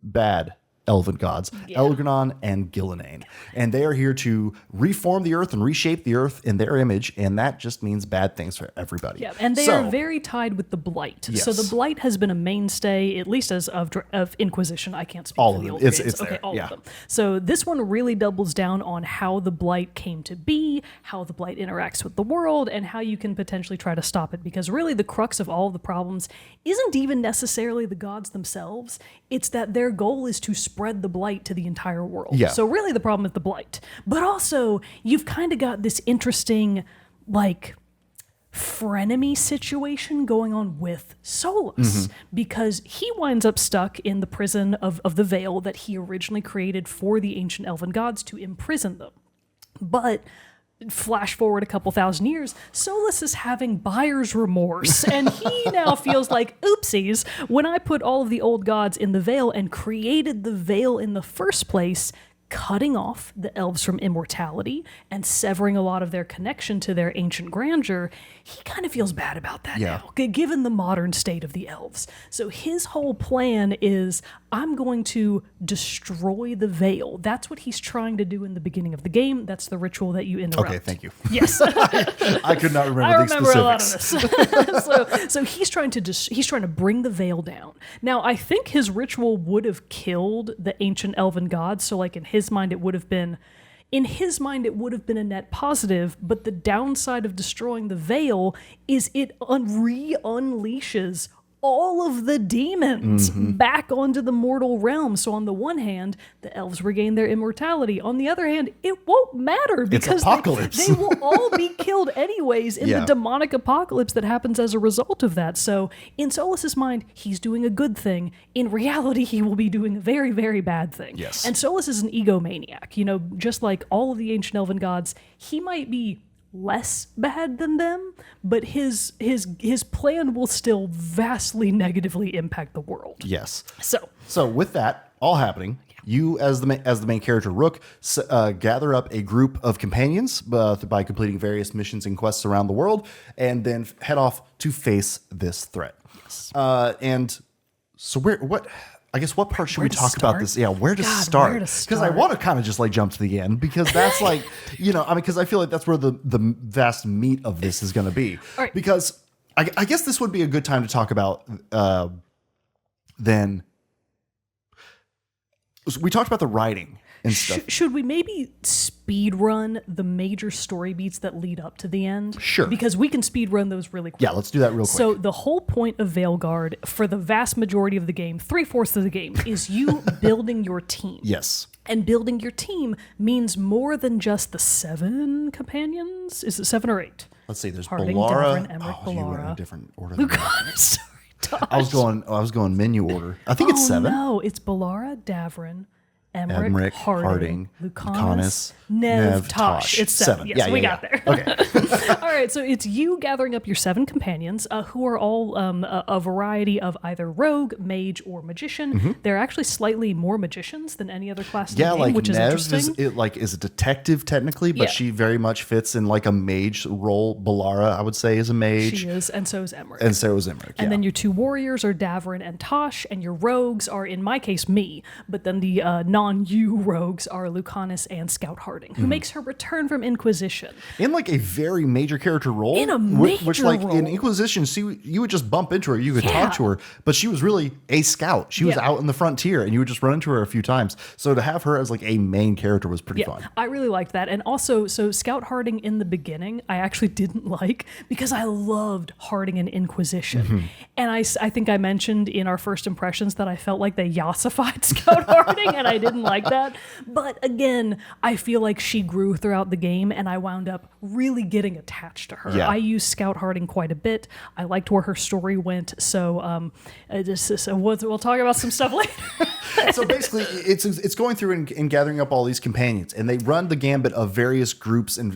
bad elven gods, Elgranon and Gillenane. And they are here to reform the earth and reshape the earth in their image, and that just means bad things for everybody. Yeah, and they are very tied with the Blight. Yes. So the Blight has been a mainstay, at least as of Inquisition. I can't speak All for of the them. old It's grades. there. All Yeah. of them. So this one really doubles down on how the Blight came to be, how the Blight interacts with the world, and how you can potentially try to stop it. Because really the crux of all of the problems isn't even necessarily the gods themselves. It's that their goal is to spread the Blight to the entire world. Yeah. So really the problem is the Blight. But also you've kind of got this interesting like frenemy situation going on with Solus because he winds up stuck in the prison of the Veil that he originally created for the ancient elven gods to imprison them. But flash forward a couple thousand years, Solus is having buyer's remorse, and he now feels like, oopsies, when I put all of the old gods in the Veil and created the Veil in the first place, cutting off the elves from immortality and severing a lot of their connection to their ancient grandeur, he kind of feels bad about that now, given the modern state of the elves. So his whole plan is, I'm going to destroy the Veil. That's what he's trying to do in the beginning of the game. That's the ritual that you interrupt. Okay, thank you. Yes. I could not remember I the remember specifics. a lot of this. So he's trying to bring the Veil down. Now, I think his ritual would have killed the ancient elven gods. So like in his mind, it would have been a net positive, but the downside of destroying the Veil is it unleashes all of the demons back onto the mortal realm. So on the one hand, the elves regain their immortality. On the other hand, it won't matter because apocalypse. they will all be killed anyways in the demonic apocalypse that happens as a result of that. So in Solus's mind, he's doing a good thing. In reality, he will be doing a very, very bad thing. Yes. And Solus is an egomaniac. You know, just like all of the ancient elven gods, he might be less bad than them, but his plan will still vastly negatively impact the world. Yes. So with that all happening, you as the main character Rook gather up a group of companions by completing various missions and quests around the world, and then head off to face this threat. Yes. And so what part should we talk about this? Yeah, where to God, start? where to Because I want to kind of just like jump to the end because that's like, because I feel like that's where the vast meat of this is going to be. All right. Because I guess this would be a good time to talk about then. So we talked about the writing and stuff. Should we maybe speed run the major story beats that lead up to the end? Sure. Because we can speed run those really quick. Yeah, let's do that real quick. So the whole point of Veilguard, for the vast majority of the game, 3/4 of the game, is you building your team. Yes. And building your team means more than just the 7 companions. Is it 7 or 8? Let's see. There's Harding, Ballara. Davrin, Emmerich, You went in a Ballara. different order. Than that. Sorry, Tosh. I was going menu order. I think it's 7. No, it's Ballara, Davrin, Emmerich, Harding, Lucanus, Nev, Tosh. It's 7. Yes, we got there. Okay. All right, so it's you gathering up your 7 companions who are all a variety of either rogue, mage, or magician. They're actually slightly more magicians than any other class in the game, like which is Nev interesting. is a detective technically, but she very much fits in like a mage role. Balara, I would say, is a mage. She is, and so is Emmerich. And then your 2 warriors are Davrin and Tosh, and your rogues are, in my case, me. But then the non-you rogues are Lucanus and Scout Harding, who makes her return from Inquisition. In like a very major character role. In a major which like role. in Inquisition, you would just bump into her, you could talk to her, but she was really a scout. She was out in the frontier, and you would just run into her a few times. So to have her as like a main character was pretty fun. I really liked that. And also, so Scout Harding in the beginning, I actually didn't like because I loved Harding in Inquisition. And I think I mentioned in our first impressions that I felt like they yassified Scout Harding, and I didn't like that. But again, I feel like she grew throughout the game, and I wound up really getting attached to her. Yeah. I used Scout Harding quite a bit. I liked where her story went. So we'll talk about some stuff later. So basically, it's going through and gathering up all these companions, and they run the gambit of various groups and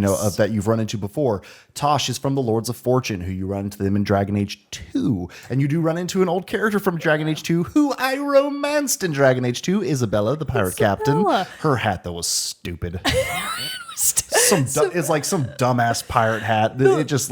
of that you've run into before. Tosh is from the Lords of Fortune, who you run into them in Dragon Age 2, and you do run into an old character from Dragon Age 2 who I romanced in Dragon Age 2, Isabella, the pirate captain. Her hat though was stupid. It's like some dumbass pirate hat.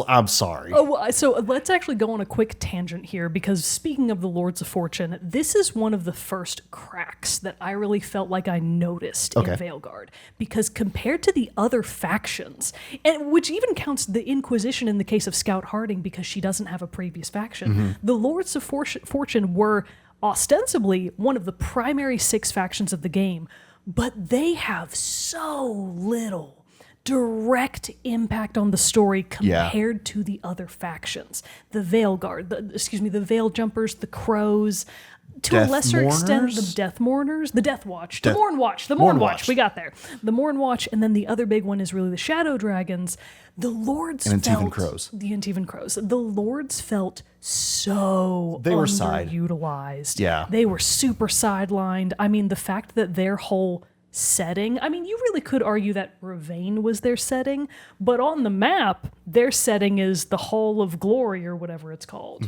I'm sorry. So let's actually go on a quick tangent here, because speaking of the Lords of Fortune, this is one of the first cracks that I really felt like I noticed in Veilguard, because compared to the other factions, and which even counts the Inquisition in the case of Scout Harding because she doesn't have a previous faction, the Lords of Fortune were ostensibly one of the primary 6 factions of the game, but they have so little direct impact on the story compared to the other factions. The Veilguard, the Veil Jumpers, the Crows, to a lesser extent, the Death Mourners, the Death Watch, the Mourn Watch, we got there. The Mourn Watch, and then the other big one is really the Shadow Dragons. The Lords and felt... Antivan Crows. The Antivan Crows. The Lords felt so they were underutilized. Yeah. They were super sidelined. I mean, the fact that their whole setting, I mean, you really could argue that Ravane was their setting, but on the map, their setting is the Hall of Glory or whatever it's called.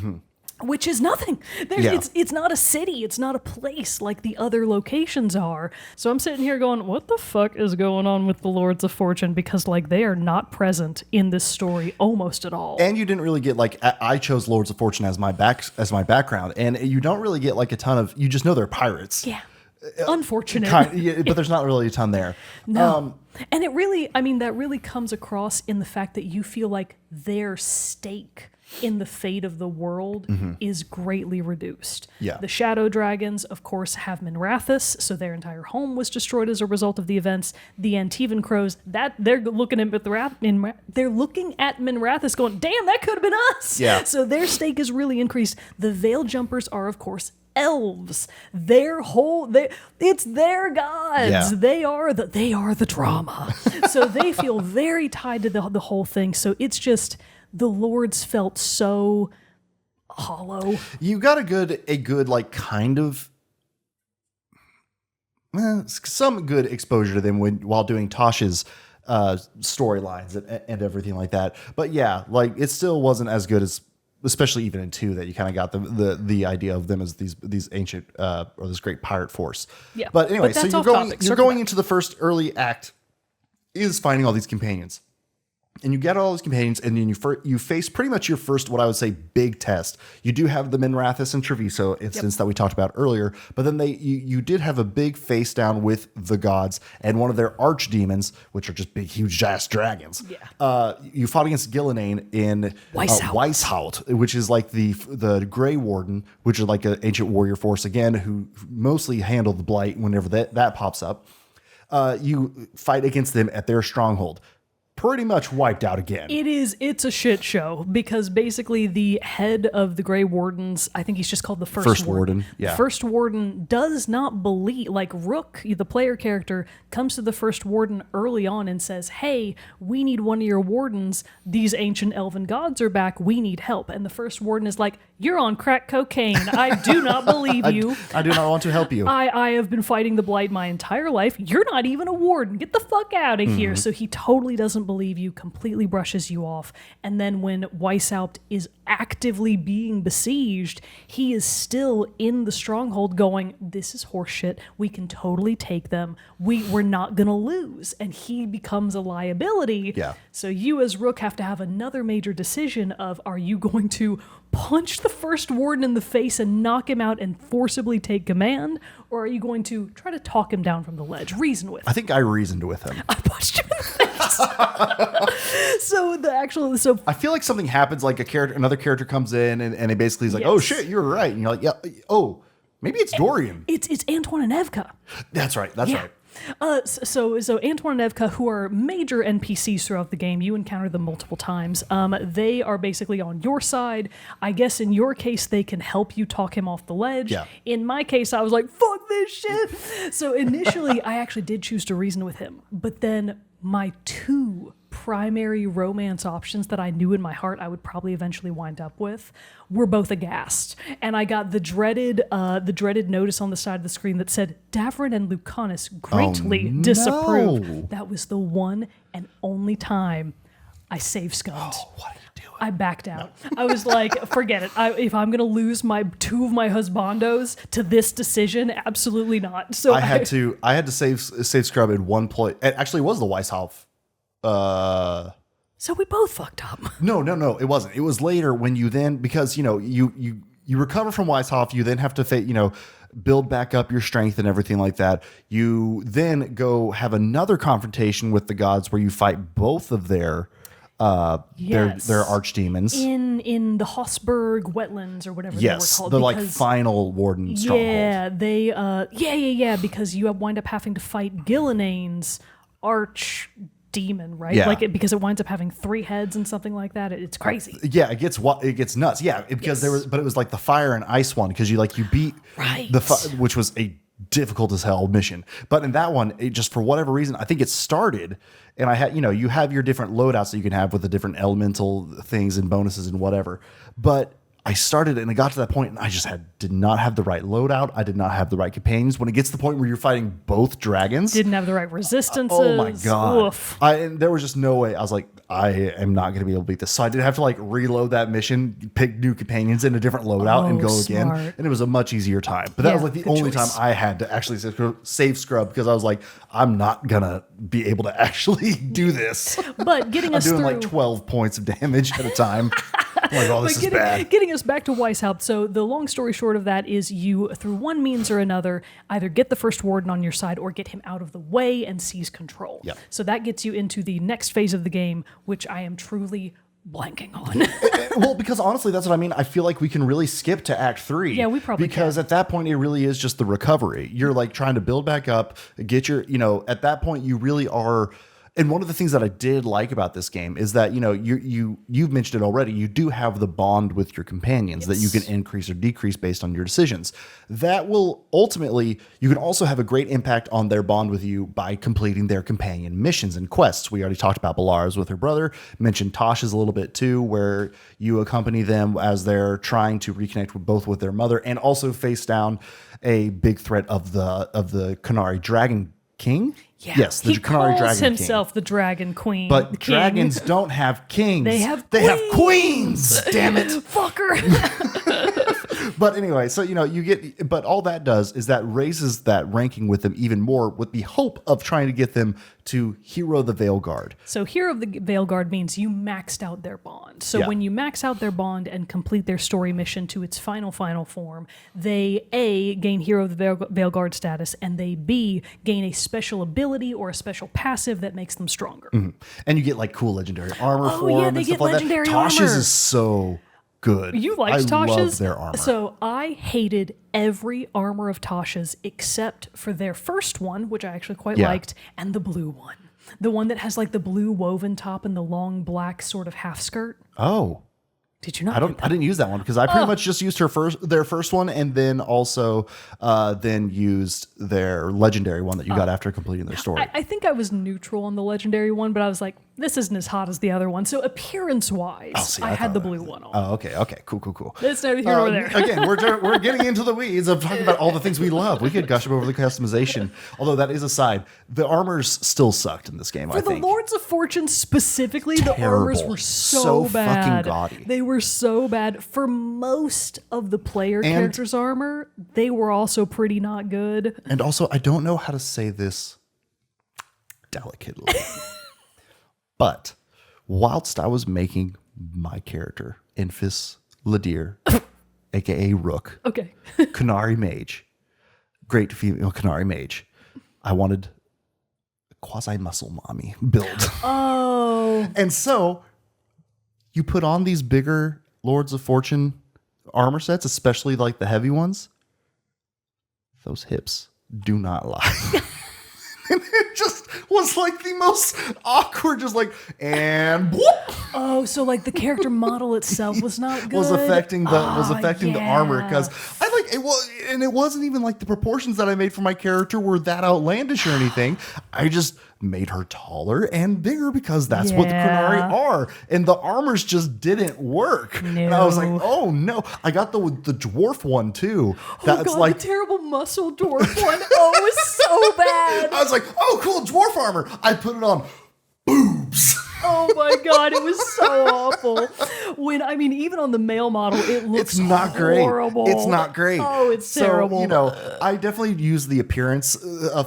Which is nothing. It's not a city. It's not a place like the other locations are. So I'm sitting here going, what the fuck is going on with the Lords of Fortune? Because like they are not present in this story almost at all. And you didn't really get like, I chose Lords of Fortune as my background, and you don't really get like a ton of, you just know they're pirates. Yeah. Unfortunate. But there's not really a ton there. No. And it really, I mean, that really comes across in the fact that you feel like their stake in the fate of the world is greatly reduced. Yeah. The Shadow Dragons, of course, have Minrathous, so their entire home was destroyed as a result of the events. The Antivan Crows, that they're looking at Minrathous going, damn, that could have been us. Yeah. So their stake is really increased. The Veil Jumpers are, of course, elves. It's their gods. Yeah. They are the drama. So they feel very tied to the whole thing. So it's just, the Lords felt so hollow. You got a good like kind of some good exposure to them while doing Tosh's storylines and everything like that. But yeah, like it still wasn't as good as, especially even in 2, that you kind of got the idea of them as these ancient or this great pirate force. Yeah. But anyway, But that's so off topic. you're going into the first early act is finding all these companions. And you get all those companions, and then you face pretty much your first, what I would say, big test. You do have the Minrathous and Treviso instance that we talked about earlier, but then you did have a big face down with the gods and one of their archdemons, which are just big, huge, ass dragons. Yeah. You fought against Gillinane in Weishaut, which is like the Grey Warden, which is like an ancient warrior force again, who mostly handle the Blight whenever that pops up. You fight against them at their stronghold. pretty much wiped out again. It's a shit show because basically the head of the Grey Wardens, I think he's just called the First Warden. Yeah. The First Warden does not believe, like Rook, the player character, comes to the First Warden early on and says, hey, we need one of your wardens. These ancient elven gods are back. We need help. And the First Warden is like, you're on crack cocaine. I do not believe you. I do not want to help you. I have been fighting the Blight my entire life. You're not even a warden. Get the fuck out of here. So he totally doesn't believe you, completely brushes you off. And then when Weishaupt is actively being besieged, he is still in the stronghold going, this is horseshit. We can totally take them. We're not going to lose. And he becomes a liability. Yeah. So you as Rook have to have another major decision of, are you going to punch the First Warden in the face and knock him out and forcibly take command? Or are you going to try to talk him down from the ledge, reason with him? I think I reasoned with him. I punched him in the face. So I feel like something happens, like another character comes in and it basically is like, Yes. oh shit, you're right. And you're like, yeah, oh, maybe it's Dorian. it's Antoine and Evka. That's right. That's right. So Antoine and Evka, who are major NPCs throughout the game, you encounter them multiple times. They are basically on your side. I guess in your case, they can help you talk him off the ledge. Yeah. In my case, I was like, fuck this shit. So initially, I actually did choose to reason with him. But then my two primary romance options that I knew in my heart I would probably eventually wind up with were both aghast. And I got the dreaded notice on the side of the screen that said, Davrin and Lucanus greatly disapprove. no. That was the one and only time I save scummed. What are you doing? I backed out. I was like, forget it. If I'm going to lose my two of my husbandos to this decision, absolutely not. So I had to save Scrub in one play. It actually was the Weishaupt. So we both fucked up. No, it wasn't. It was later when you then, because, you recover from Weishaupt, you then have to, build back up your strength and everything like that. You then go have another confrontation with the gods where you fight both of their Yes. their archdemons. In the Hossberg wetlands or whatever they were called. The like final warden stronghold. Yeah, they because you wind up having to fight Gillinane's archdemon, right? Yeah. Because it winds up having 3 heads and something like that. It's crazy. Yeah, it gets nuts. Yeah, because Yes. it was like the fire and ice one, because you beat Right. which was a difficult as hell mission. But in that one, it just, for whatever reason, I think it started, and I had, you have your different loadouts that you can have with the different elemental things and bonuses and whatever. But I started and it got to that point and I just did not have the right loadout. I did not have the right companions. When it gets to the point where you're fighting both dragons, Didn't have the right resistances. oh my God. Oof. And there was just no way. I was like, I am not going to be able to beat this. So I did have to reload that mission, pick new companions in a different loadout and go again. Smart. And it was a much easier time. But that Yeah, was the good only choice. time I had to actually save Scrub, because I was like, I'm not going to be able to actually do this. But getting I'm us doing through 12 points of damage at a time. I'm like, oh, this is bad. Getting us back to Weishaupt. So the long story short of that is you, through one means or another, either get the First Warden on your side or get him out of the way and seize control. Yep. So that gets you into the next phase of the game, which I am truly blanking on. Well, because honestly, that's what I mean. I feel like we can really skip to Act 3. Yeah, we probably because can. at that point, it really is just the recovery. You're trying to build back up, get your, at that point, you really are. And one of the things that I did like about this game is that, you've mentioned it already. You do have the bond with your companions that you can increase or decrease based on your decisions. That will ultimately, you can also have a great impact on their bond with you by completing their companion missions and quests. We already talked about Balara's with her brother, mentioned Tasha's a little bit too, where you accompany them as they're trying to reconnect with their mother and also face down a big threat of the Qunari Dragon King. Yeah. Yes, the he Qunari calls Dragon himself King. the Dragon Queen. But the king. dragons don't have kings. They have queens. Damn it. Fucker. But anyway, so but all that does is that raises that ranking with them even more, with the hope of trying to get them to Hero the Veilguard. So Hero of the Veilguard means you maxed out their bond. So Yeah. when you max out their bond and complete their story mission to its final form, they A, gain Hero of the Veilguard status, and they B, gain a special ability or a special passive that makes them stronger. And you get cool legendary armor for yeah, them they and get stuff like legendary that. Tasha's armor. is so good. You liked I Tasha's? love their armor. So I hated every armor of Tasha's except for their first one, which I actually quite Yeah. liked, and the blue one. The one that has like the blue woven top and the long black sort of half skirt. Oh, Did you not? I didn't use that one because I pretty much just used their first one, and then also then used their legendary one that you got after completing their story. I think I was neutral on the legendary one, but I was like, this isn't as hot as the other one. So appearance-wise, I had the blue one on. Oh, okay, cool. It's neither here nor there. Again, we're getting into the weeds of talking about all the things we love. We could gush over the customization, although that is aside. The armors still sucked in this game. For the Lords of Fortune specifically, the armors were so bad. Fucking gaudy. They were so bad. For most of the player characters' armor, they were also pretty not good. And also, I don't know how to say this delicately. But whilst I was making my character, Infis Ladir, aka Rook, Okay. Canary Mage, great female Canary Mage, I wanted a quasi muscle mommy build. Oh. And so you put on these bigger Lords of Fortune armor sets, especially like the heavy ones. Those hips do not lie. And it just was like the most awkward, just like, and whoop, Oh, so like the character model itself was not good. was affecting the armor because yeah. I like it was, and it wasn't even like the proportions that I made for my character were that outlandish or anything. I just made her taller and bigger because that's what the Canary are, and the armors just didn't work. No. And I was like, oh no! I got the dwarf one too. That's Oh God, like the terrible muscle dwarf one. Oh, it was so bad. I was like, oh cool, dwarf armor. I put it on. Boobs. Oh my God, it was so awful. Even on the male model, it looks It's not horrible. great. It's not great. Oh, it's terrible. So, I definitely used the appearance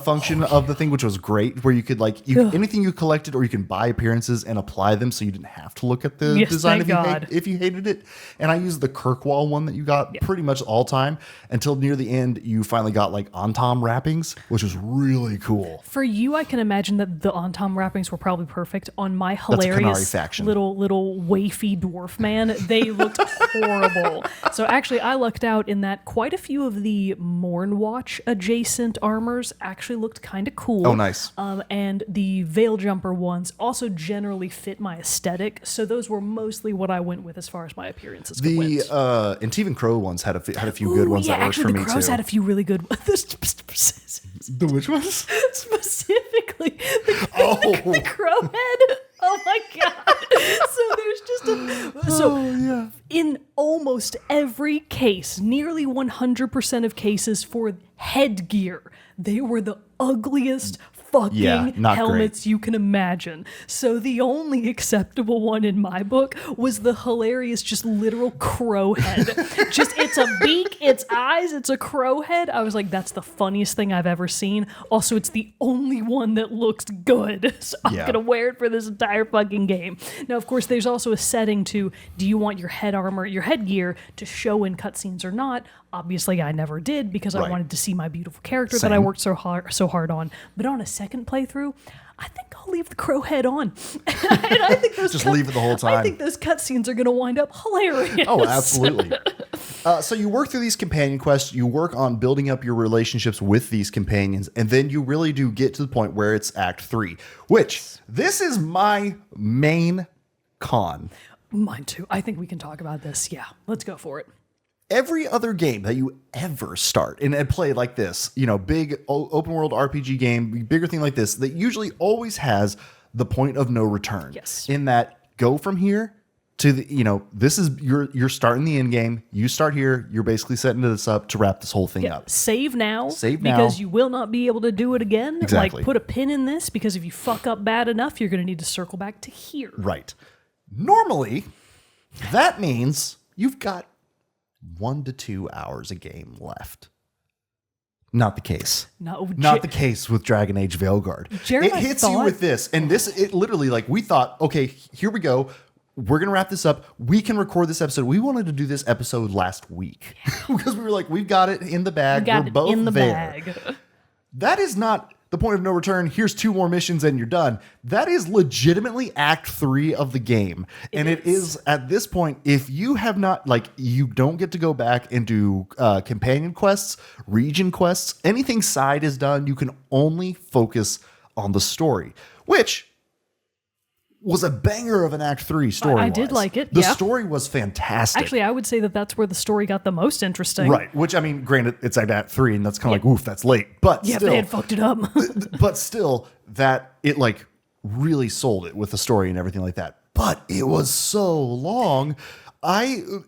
function of the thing, which was great, where you could anything you collected, or you can buy appearances and apply them, so you didn't have to look at the design if you hated it. And I used the Kirkwall one that you got pretty much all time until near the end. You finally got like Antom wrappings, which was really cool. For you, I can imagine that the Antom wrappings were probably perfect. On my Canary hilarious faction. little wafy dwarf man, they looked horrible. So actually, I lucked out in that quite a few of the Mournwatch adjacent armors actually looked kind of cool. Oh, nice. And the Veil Jumper ones also generally fit my aesthetic. So those were mostly what I went with as far as my appearances went. The Antivan Crow ones had a few good ones that worked for me the Crows too. had a few really good ones. The which ones? Specifically, the crow head. Oh my God. So there's in almost every case, nearly 100% of cases for headgear, they were the ugliest fucking helmets you can imagine. So the only acceptable one in my book was the hilarious, just literal crow head. Just, it's a beak, it's eyes, it's a crow head. I was like, that's the funniest thing I've ever seen. Also, it's the only one that looks good. So I'm gonna wear it for this entire fucking game. Now, of course, there's also a setting to, do you want your head armor, your headgear to show in cutscenes or not? Obviously, I never did because I wanted to see my beautiful character that I worked so hard on. But on a second playthrough, I think I'll leave the crow head on. And I think those leave it the whole time. I think those cutscenes are going to wind up hilarious. Oh, absolutely. So you work through these companion quests, you work on building up your relationships with these companions, and then you really do get to the point where it's Act 3, which this is my main con. Mine too. I think we can talk about this. Yeah, let's go for it. Every other game that you ever start and play like this, big open world RPG game, bigger thing like this, that usually always has the point of no return. Yes. In that, go from here to this is you're starting the end game. You start here. You're basically setting this up to wrap this whole thing up. Save now. Save now. Because you will not be able to do it again. Exactly. Like, put a pin in this, because if you fuck up bad enough, you're going to need to circle back to here. Right. Normally, that means you've got 1 to 2 hours a game left. Not the case. Not the case with Dragon Age Veilguard. Jerrett, it hits you with this, and it literally, like, we thought, okay, here we go. We're gonna wrap this up. We can record this episode. We wanted to do this episode last week because we were like, we've got it in the bag. We're both in the bag. That is not the point of no return. Here's 2 more missions and you're done. That is legitimately Act 3 of the game. And it is at this point, if you have not, you don't get to go back and do companion quests, region quests, anything side is done. You can only focus on the story, which was a banger of an Act 3 story. I did like it. The story was fantastic. Actually, I would say that that's where the story got the most interesting. Right. Which, I mean, granted, it's at Act 3, and that's kind of like, oof, that's late. But Yeah, still, they had fucked it up. but still, that it like really sold it with the story and everything like that. But it was so long. And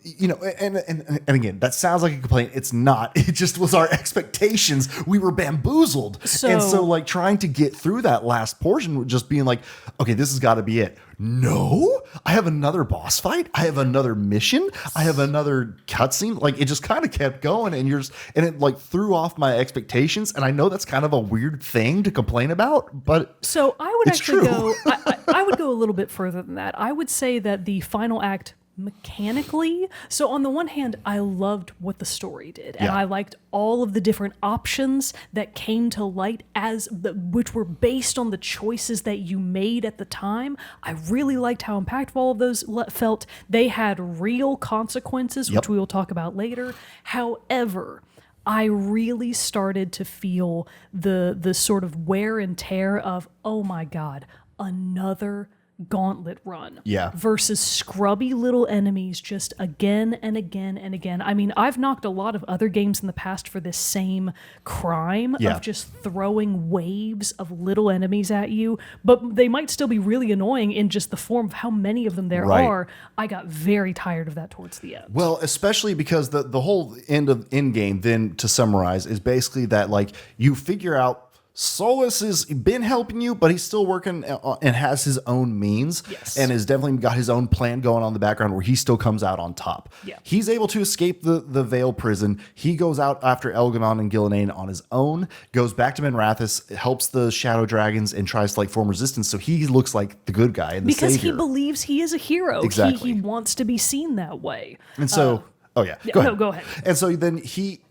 again, that sounds like a complaint. It's not. It just was our expectations. We were bamboozled. And so like trying to get through that last portion, just being like, okay, this has got to be it. No, I have another boss fight. I have another mission. I have another cutscene. Like it just kind of kept going, and it like threw off my expectations. And I know that's kind of a weird thing to complain about, but so I would actually true. go. I would go a little bit further than that. I would say that the final act mechanically, so on the one hand, I loved what the story did, and I liked all of the different options that came to light which were based on the choices that you made at the time. I really liked how impactful all of those felt. They had real consequences, which we will talk about later. However, I really started to feel the sort of wear and tear of, oh my God, another gauntlet run versus scrubby little enemies just again and again and again. I mean, I've knocked a lot of other games in the past for this same crime of just throwing waves of little enemies at you, but they might still be really annoying in just the form of how many of them there are. I got very tired of that towards the end. Well, especially because the whole end game, then to summarize, is basically that like you figure out Solus has been helping you, but he's still working and has his own means and has definitely got his own plan going on in the background where he still comes out on top. He's able to escape the Veil prison. He goes out after Elganon and Gillenane on his own, goes back to Menrathis, helps the Shadow Dragons, and tries to like form resistance. So he looks like the good guy and the savior. Because he believes he is a hero. Exactly. He wants to be seen that way. And so, go ahead. Go ahead. And so then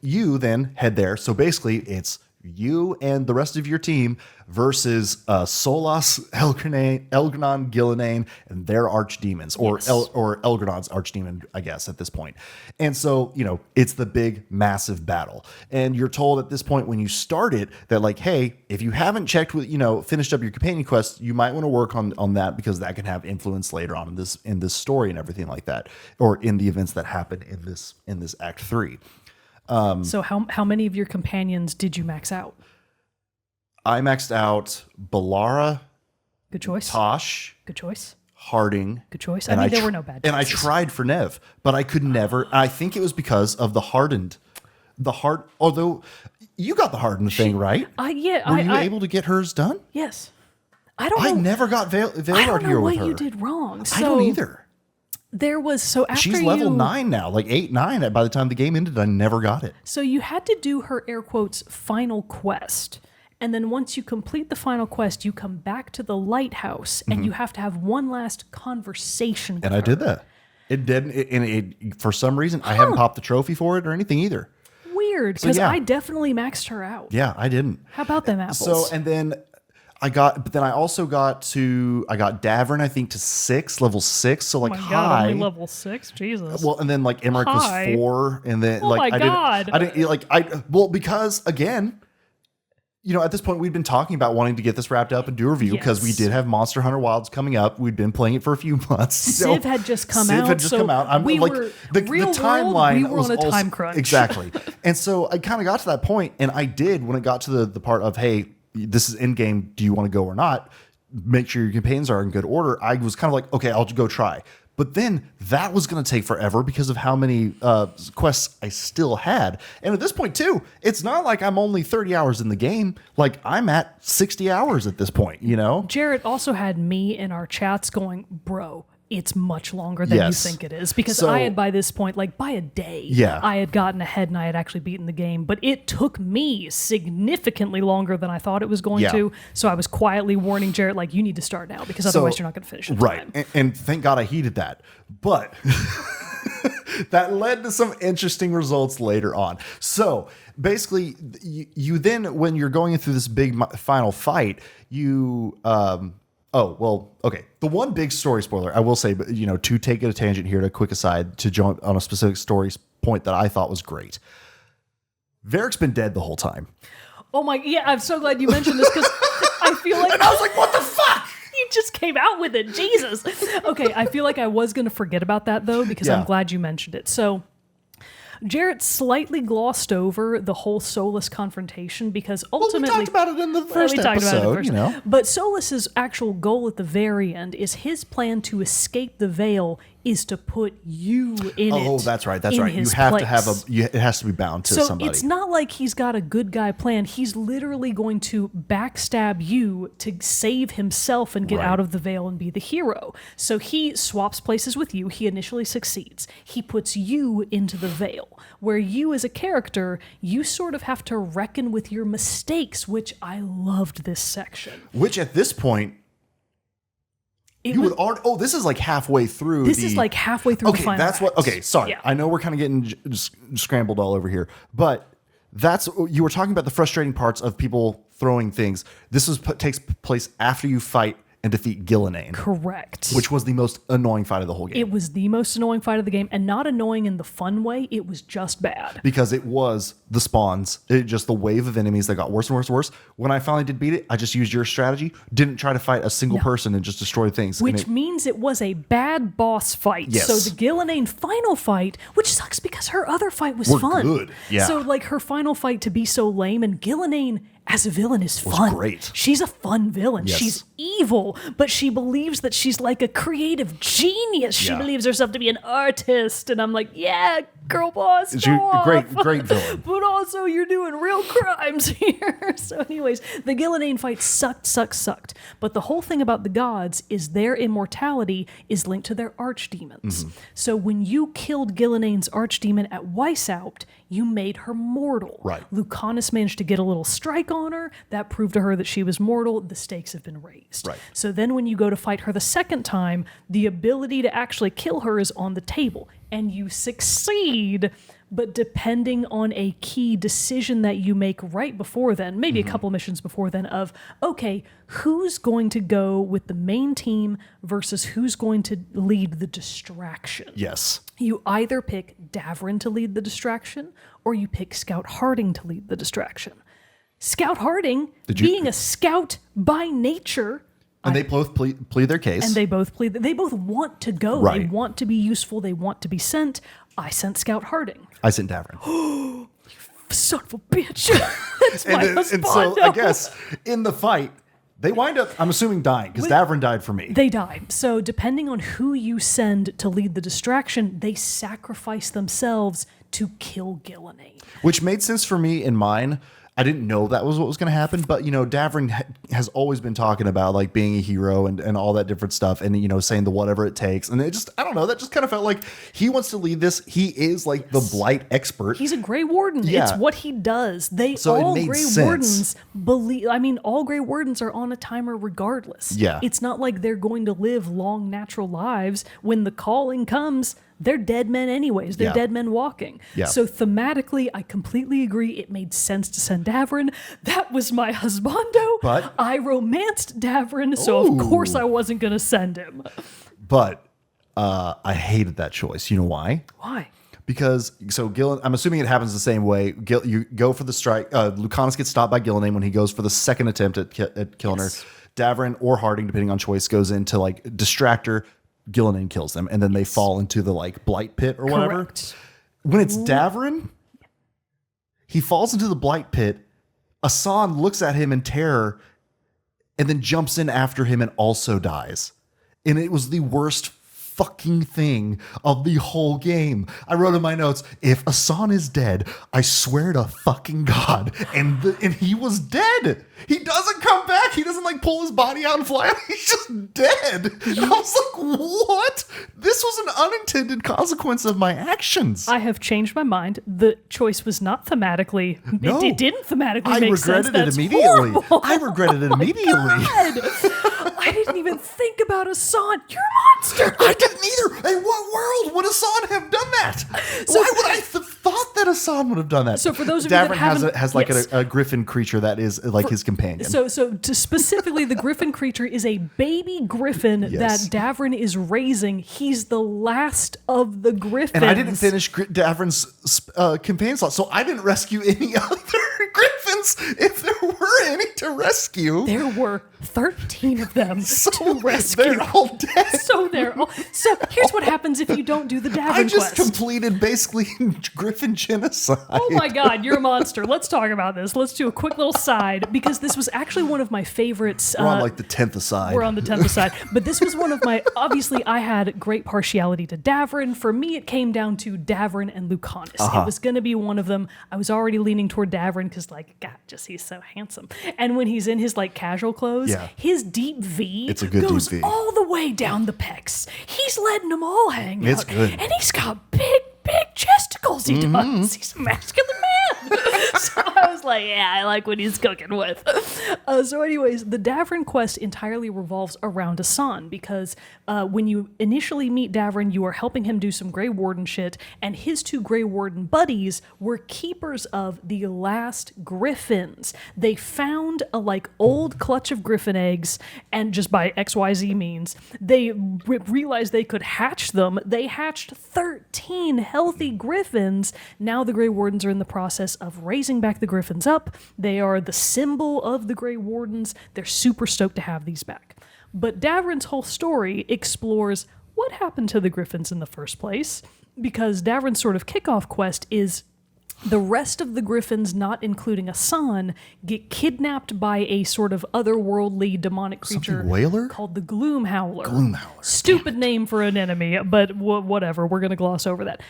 you then head there. So basically it's you and the rest of your team versus Solas, Elganon, Gillenane, and their archdemons, or Elganon's archdemon, I guess, at this point. And so, it's the big, massive battle. And you're told at this point when you start it that, like, hey, if you haven't checked with, finished up your companion quest, you might want to work on that because that can have influence later on in this story and everything like that, or in the events that happen in this Act 3. So how many of your companions did you max out? I maxed out Balara. Good choice. Tosh. Good choice. Harding. Good choice. I mean, there were no bad choices. And I tried for Nev, but I could never. I think it was because of the hardened. Although you got the hardened thing, right? Were you able to get hers done? Yes. I don't know. I never got Veilguard here with her. I don't know what you did wrong. I don't either. There was, after she's level 9 now, like 8, 9. By the time the game ended, I never got it. So you had to do her, air quotes, final quest. And then once you complete the final quest, you come back to the lighthouse and you have to have one last conversation with her. And I did that. It didn't, for some reason, I haven't popped the trophy for it or anything either. Weird, because I definitely maxed her out. Yeah, I didn't. How about them apples? So, and then I got Davern, I think, to level 6. So like high. God, only level 6? Jesus. Well, and then like Emmerich was 4, and then because again, at this point we'd been talking about wanting to get this wrapped up and do a review because we did have Monster Hunter Wilds coming up. We'd been playing it for a few months. Civ had just come out. I'm we like were the timeline. We were on a time crunch. Exactly. And so I kind of got to that point, and I did when it got to the part of, hey, this is end game. Do you want to go or not? Make sure your companions are in good order. I was kind of like, okay, I'll go try. But then that was going to take forever because of how many quests I still had. And at this point, too, it's not like I'm only 30 hours in the game. Like, I'm at 60 hours at this point, Jerrett also had me in our chats going, bro, it's much longer than you think it is. Because I had, by this point, like by a day, I had gotten ahead and I had actually beaten the game. But it took me significantly longer than I thought it was going to. So I was quietly warning Jerrett, like, you need to start now because otherwise you're not going to finish it. Right. And thank God I heeded that. But that led to some interesting results later on. So basically, you then, when you're going through this big final fight, you... okay. The one big story spoiler, I will say, but to take it a tangent here, a quick aside, to jump on a specific story point that I thought was great. Varric's been dead the whole time. Oh my, yeah, I'm so glad you mentioned this because I feel like And I was like, what the fuck? you just came out with it. Jesus. Okay, I feel like I was going to forget about that, though, because Yeah. I'm glad you mentioned it. So Jerrett slightly glossed over the whole Solus confrontation because ultimately... we talked about it in the first episode, you know. But Solus's actual goal at the very end is his plan to escape the veil is to put you in it. Oh, that's right. That's in right. You his have to place. have it has to be bound to So somebody. it's not like he's got a good guy plan. He's literally going to backstab you to save himself and get Right. out of the veil and be the hero. So he swaps places with you. He initially succeeds. He puts you into the veil, where you as a character, you sort of have to reckon with your mistakes, which I loved this section. Which at this point, It you was- would already, this is like halfway through. This is like halfway through the Okay, final that's what. act. Okay, sorry. Yeah. I know we're kind of getting scrambled all over here, but that's you were talking about the frustrating parts of people throwing things. This takes place after you fight and defeat Gillenane, Correct. which was the most annoying fight of the whole game. It was the most annoying fight of the game, and not annoying in the fun way. It was just bad. Because it was the spawns, just the wave of enemies that got worse and worse and worse. When I finally did beat it, I just used your strategy, didn't try to fight a single person and just destroy things. Which means it was a bad boss fight. Yes. So the Gillenane final fight, which sucks because her other fight was Were fun. good, yeah. So like her final fight to be so lame, and Gillenane as a villain is fun. great. She's a fun villain. Yes. She's evil, but she believes that she's like a creative genius. She Yeah. believes herself to be an artist, and I'm like, yeah, girl boss, It's go a off. great villain. But also you're doing real crimes here. So anyways, the Gillenane fight sucked. But the whole thing about the gods is their immortality is linked to their archdemons. Mm-hmm. So when you killed Gillenane's archdemon at Weishaupt, you made her mortal. Right. Lucanus managed to get a little strike on her. That proved to her that she was mortal. The stakes have been raised. Right. So then when you go to fight her the second time, the ability to actually kill her is on the table. And you succeed, but depending on a key decision that you make right before then, maybe a couple missions before then, of, okay, who's going to go with the main team versus who's going to lead the distraction? Yes. You either pick Davrin to lead the distraction, or you pick Scout Harding to lead the distraction. Scout Harding, being a scout by nature, And they both plead their case. and they both plead. They both want to go. They Right. want to be useful. They want to be sent. I sent Scout Harding. I sent Davrin. Son of a bitch. That's my and so husband. I guess in the fight, they wind up, I'm assuming, dying because Davrin died for me. They die. So depending on who you send to lead the distraction, they sacrifice themselves to kill Gillenane. Which made sense for me in mine. I didn't know that was what was going to happen, but you know, Davrin has always been talking about like being a hero and all that different stuff, and you know, saying the whatever it takes, and it just, I don't know, that just kind of felt like he wants to lead this. He is like the blight expert. He's a Grey Warden. Yeah. It's what he does. So it all made Grey sense. Wardens believe. I mean, all Grey Wardens are on a timer regardless. Yeah. It's not like they're going to live long natural lives. When the calling comes, they're dead men anyways. They're Yeah. dead men walking. Yeah. So thematically, I completely agree. It made sense to send Davrin. That was my husbando. But- I romanced Davrin, so Ooh. of course I wasn't going to send him. But I hated that choice. You know why? Why? Because I'm assuming it happens the same way. You go for the strike. Lucanus gets stopped by Gillenane when he goes for the second attempt at killing Yes. her. Davrin or Harding, depending on choice, goes in to like distract her. Gillenane kills them, and then they fall into the like blight pit or whatever. Correct. When it's Davrin, he falls into the blight pit. Asan looks at him in terror, and then jumps in after him and also dies. And it was the worst fucking thing of the whole game. I wrote in my notes, if Asan is dead, I swear to fucking God. And he was dead. He doesn't come back. He doesn't like pull his body out and fly out. He's just dead. And I was like, what? This was an unintended consequence of my actions. I have changed my mind. The choice was not thematically. No. It didn't thematically I make sense. regretted it That's immediately. horrible. I regretted it immediately. God. I didn't even think about Asan. You're a monster. I didn't either. In what world would Asan have done that? Why would I have thought that Hassan would have done that. So for those of you that haven't- has like yes. a griffin creature that is like his companion. So specifically, the griffin creature is a baby griffin Yes. that Davrin is raising. He's the last of the griffins. And I didn't finish Davrin's campaign slot, so I didn't rescue any other griffins if there were any to rescue. There were 13 of them to rescue. They're all dead. So here's what happens if you don't do the Davrin I just quest. completed basically Griffin genocide. Oh my God, you're a monster. Let's talk about this. Let's do a quick little side because this was actually one of my favorites. We're on like the 10th aside. We're on the 10th aside. But this was one of my, obviously I had great partiality to Davrin. For me, it came down to Davrin and Lucanus. It was going to be one of them. I was already leaning toward Davrin because like, God, he's so handsome. And when he's in his like casual clothes, his deep V It's a good goes deep V. all the way down the pecs. He's letting them all hang It's out. good. And he's got big chesticles. He does. He's a masculine man. So I was like, yeah, I like what he's cooking with. So anyways, the Davrin quest entirely revolves around Asan because when you initially meet Davrin, you are helping him do some Grey Warden shit, and his two Grey Warden buddies were keepers of the last Griffins. They found a like old clutch of Griffin eggs, and just by XYZ means, they realized they could hatch them. They hatched 13 healthy Griffins. Now the Grey Wardens are in the process of raising back the Griffins up. They are the symbol of the Grey Wardens. They're super stoked to have these back. But Davrin's whole story explores what happened to the Griffins in the first place, because Davrin's sort of kickoff quest is the rest of the Griffins, not including Asan, get kidnapped by a sort of otherworldly demonic creature whaler? called the Gloom Howler. Gloom Howler. Stupid name for an enemy, but whatever. We're going to gloss over that.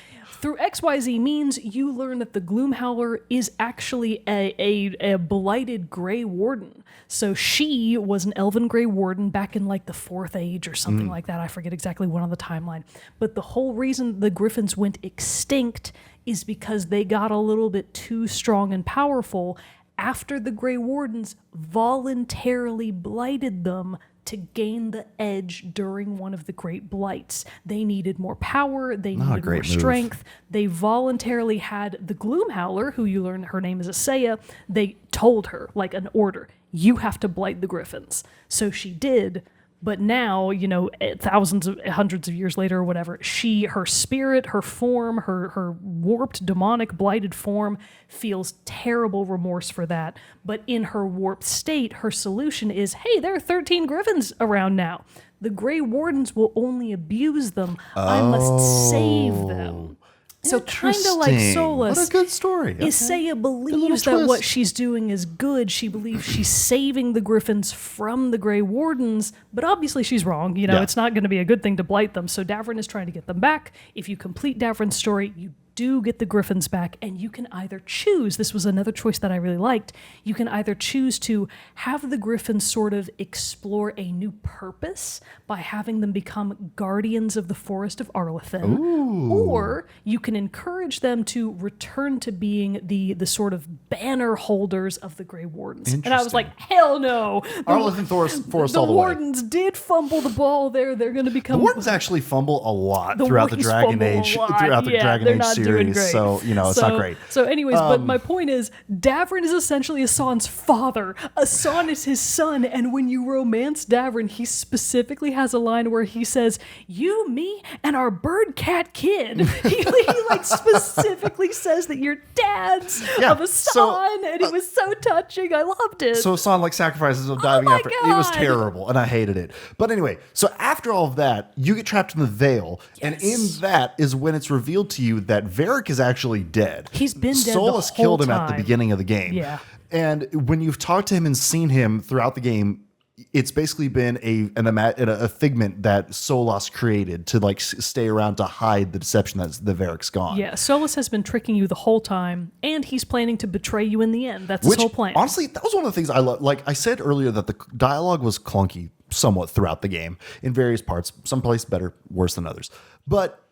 Through XYZ means, you learn that the Gloom Howler is actually a blighted Grey Warden. So she was an elven Grey Warden back in like the 4th Age or something like that. I forget exactly when on the timeline. But the whole reason the Griffins went extinct is because they got a little bit too strong and powerful after the Grey Wardens voluntarily blighted them to gain the edge during one of the Great Blights. They needed more power, they needed more strength. They voluntarily had the Gloom Howler, who you learn her name is Asaya, they told her, like an order, you have to blight the Griffins. So she did, but now, hundreds of years later or whatever, her spirit, her form, her warped, demonic, blighted form feels terrible remorse for that. But in her warped state, her solution is, hey, there are 13 Griffins around now. The Grey Wardens will only abuse them. I must save them. So kind of like Solus. What a good story. Isaiah believes that what she's doing is good. She believes she's saving the Griffins from the Grey Wardens, but obviously she's wrong. It's not going to be a good thing to blight them. So Davrin is trying to get them back. If you complete Davrin's story, you do get the Griffins back, and you can either choose, this was another choice that I really liked, you can either choose to have the Griffins sort of explore a new purpose by having them become guardians of the Forest of Arlathan, or you can encourage them to return to being the sort of banner holders of the Grey Wardens. And I was like, hell no! Arlathan Forest all the way. The Wardens did fumble the ball there. They're going to become... The Wardens actually fumble a lot The throughout the Wardens Dragon fumble a Age, lot. throughout the Yeah, Dragon they're Age not doing series. great. So, it's not great. So anyways, but my point is, Davrin is essentially Asan's father. Asan is his son, and when you romance Davrin, he specifically has a line where he says, you, me, and our bird cat kid. he like specifically says that you're dad's of Asan, and it was so touching. I loved it. So Asan like sacrifices of diving after. It was terrible, and I hated it. But anyway, so after all of that, you get trapped in the Veil, and in that is when it's revealed to you that Varric is actually dead. He's been dead Solus the whole killed him at the time. beginning of the game. Yeah. And when you've talked to him and seen him throughout the game, it's basically been a figment that Solus created to like stay around to hide the deception that the Varric's gone. Yeah, Solus has been tricking you the whole time, and he's planning to betray you in the end. That's his whole plan. Honestly, that was one of the things I love. Like I said earlier, that the dialogue was clunky somewhat throughout the game in various parts. Some places better, worse than others. But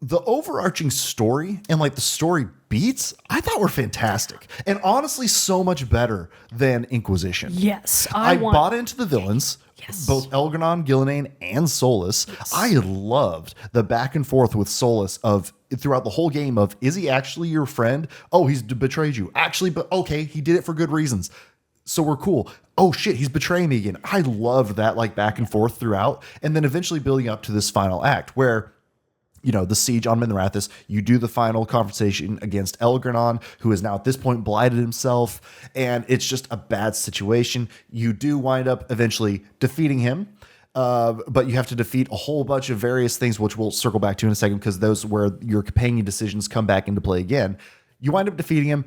the overarching story and like the story beats, I thought were fantastic, and honestly, so much better than Inquisition. Yes, I bought into the villains. Yes. both Elgernon, Gillenane, and Solus. Yes. I loved the back and forth with Solus of throughout the whole game of, is he actually your friend? Oh, he's betrayed you. Actually, but okay, he did it for good reasons. So we're cool. Oh shit, he's betraying me again. I loved that like back and forth throughout. And then eventually building up to this final act where, you know, the siege on Minrathous, you do the final confrontation against Elgernon, who is now at this point blighted himself, and it's just a bad situation. You do wind up eventually defeating him, but you have to defeat a whole bunch of various things, which we'll circle back to in a second, because those where your companion decisions come back into play again. You wind up defeating him,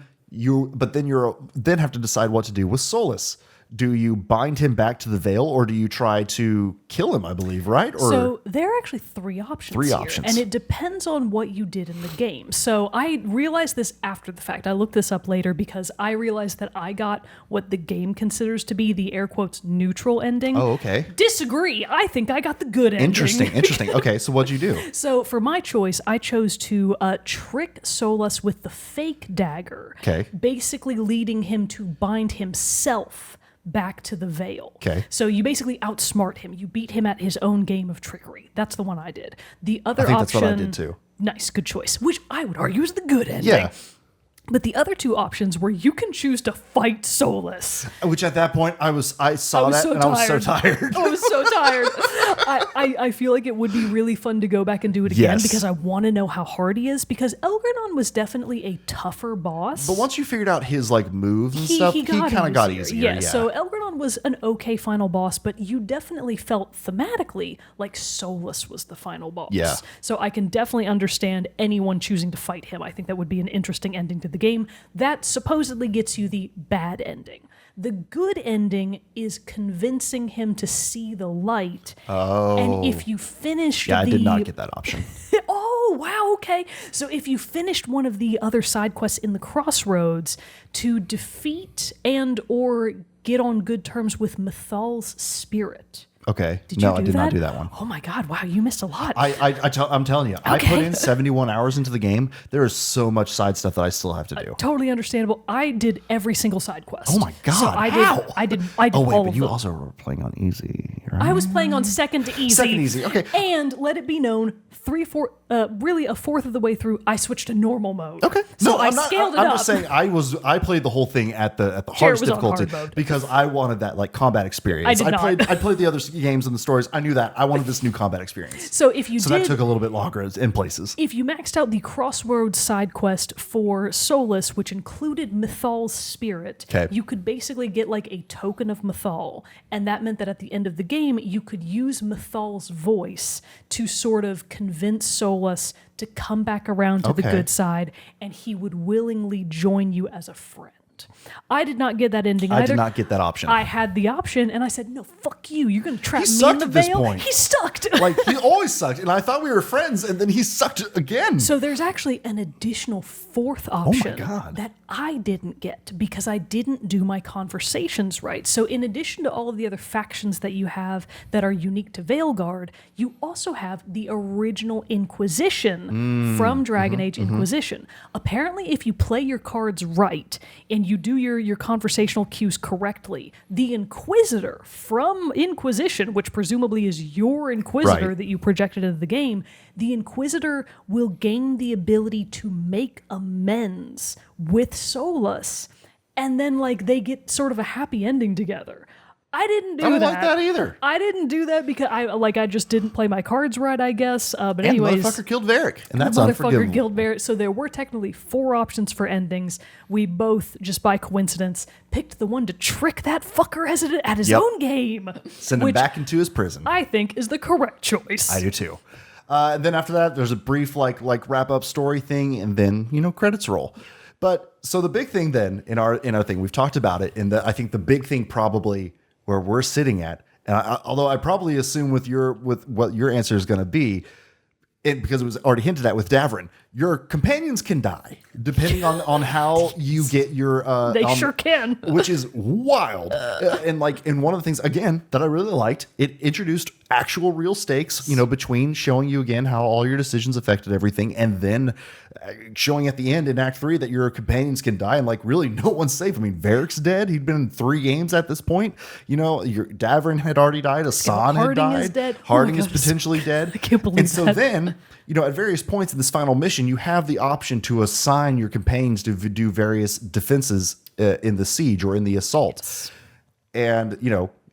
but then then have to decide what to do with Solus. Do you bind him back to the Veil, or do you try to kill him, I believe, right? Or so there are actually three options here, and it depends on what you did in the game. So I realized this after the fact. I looked this up later because I realized that I got what the game considers to be the air quotes neutral ending. Oh, okay. Disagree. I think I got the good ending. Interesting. Okay, so what'd you do? So for my choice, I chose to trick Solus with the fake dagger. Okay. Basically leading him to bind himself back to the Veil. Okay. So you basically outsmart him. You beat him at his own game of trickery. That's the one I did. The other I think option, that's what I did too. Nice, good choice. Which I would argue is the good ending. Yeah. But the other two options were you can choose to fight Solus. Which at that point I saw that so and I was so tired. I was so tired. I feel like it would be really fun to go back and do it again Yes. because I want to know how hard he is, because Elgernon was definitely a tougher boss. But once you figured out his like moves and stuff, he kind of got easier. Yeah. So Elgernon was an okay final boss, but you definitely felt thematically like Solus was the final boss. Yeah. So I can definitely understand anyone choosing to fight him. I think that would be an interesting ending to the game. That supposedly gets you the bad ending. The good ending is convincing him to see the light. Oh. And if you finish I did not get that option. Oh, wow, okay. So if you finished one of the other side quests in the Crossroads to defeat and or get on good terms with Mythal's spirit. Okay. I did not do that one. Oh my God! Wow, you missed a lot. I'm telling you, I put in 71 hours into the game. There is so much side stuff that I still have to do. Totally understandable. I did every single side quest. Oh my God! So I did Oh wait, all but of you them. also were playing on easy, right? I was playing on second to easy. Second easy, okay. And let it be known, really a fourth of the way through, I switched to normal mode. Okay. So I scaled it up. I'm just saying I played the whole thing at the Jerrett hardest was on difficulty hard mode. because I wanted that like combat experience. I did not. I played the other games and the stories. I knew that I wanted this new combat experience. So if you that took a little bit longer in places. If you maxed out the Crossroads side quest for Solus, which included Mythal's spirit, Okay. you could basically get like a token of Mythal, and that meant that at the end of the game, you could use Mythal's voice to sort of convince Solus to come back around to the Okay. good side, and he would willingly join you as a friend. I did not get that ending either. I did not get that option. I had the option, and I said, no, fuck you. You're going to trap He me in sucked the at this Veil. point. He sucked. Like he always sucked, and I thought we were friends, and then he sucked again. So there's actually an additional fourth option God. that I didn't get because I didn't do my conversations right. So in addition to all of the other factions that you have that are unique to Veilguard, you also have the original Inquisition from Dragon Age Inquisition. Apparently, if you play your cards right and you do your conversational cues correctly, the Inquisitor from Inquisition, which presumably is your Inquisitor Right. that you projected into the game, the Inquisitor will gain the ability to make amends with Solus, and then like they get sort of a happy ending together. I didn't do I don't that. like that either. I didn't do that because I just didn't play my cards right, I guess. But And anyways, motherfucker killed Varric, and that's the unforgivable. motherfucker killed Barrett. So there were technically 4 options for endings. We both, just by coincidence, picked the one to trick that fucker at his Yep. own game. Send him which back into his prison. I think is the correct choice. I do too. And then after that, there's a brief like wrap up story thing, and then credits roll. But so the big thing then in our thing, we've talked about it, and I think the big thing probably where we're sitting at, and although I probably assume with what your answer is going to be, because it was already hinted at with Davrin, your companions can die depending on how you get your. They sure can. Which is wild. And one of the things again that I really liked, it introduced actual real stakes, between showing you again how all your decisions affected everything, and then showing at the end in Act 3 that your companions can die, and like really no one's safe. I mean, Varric's dead. He'd been in 3 games at this point. Your Davrin had already died. Asan had Harding died. is dead. Harding Oh my is God, potentially dead. I can't believe And so that. then, at various points in this final mission, you have the option to assign your companions to do various defenses in the siege or in the assault. And,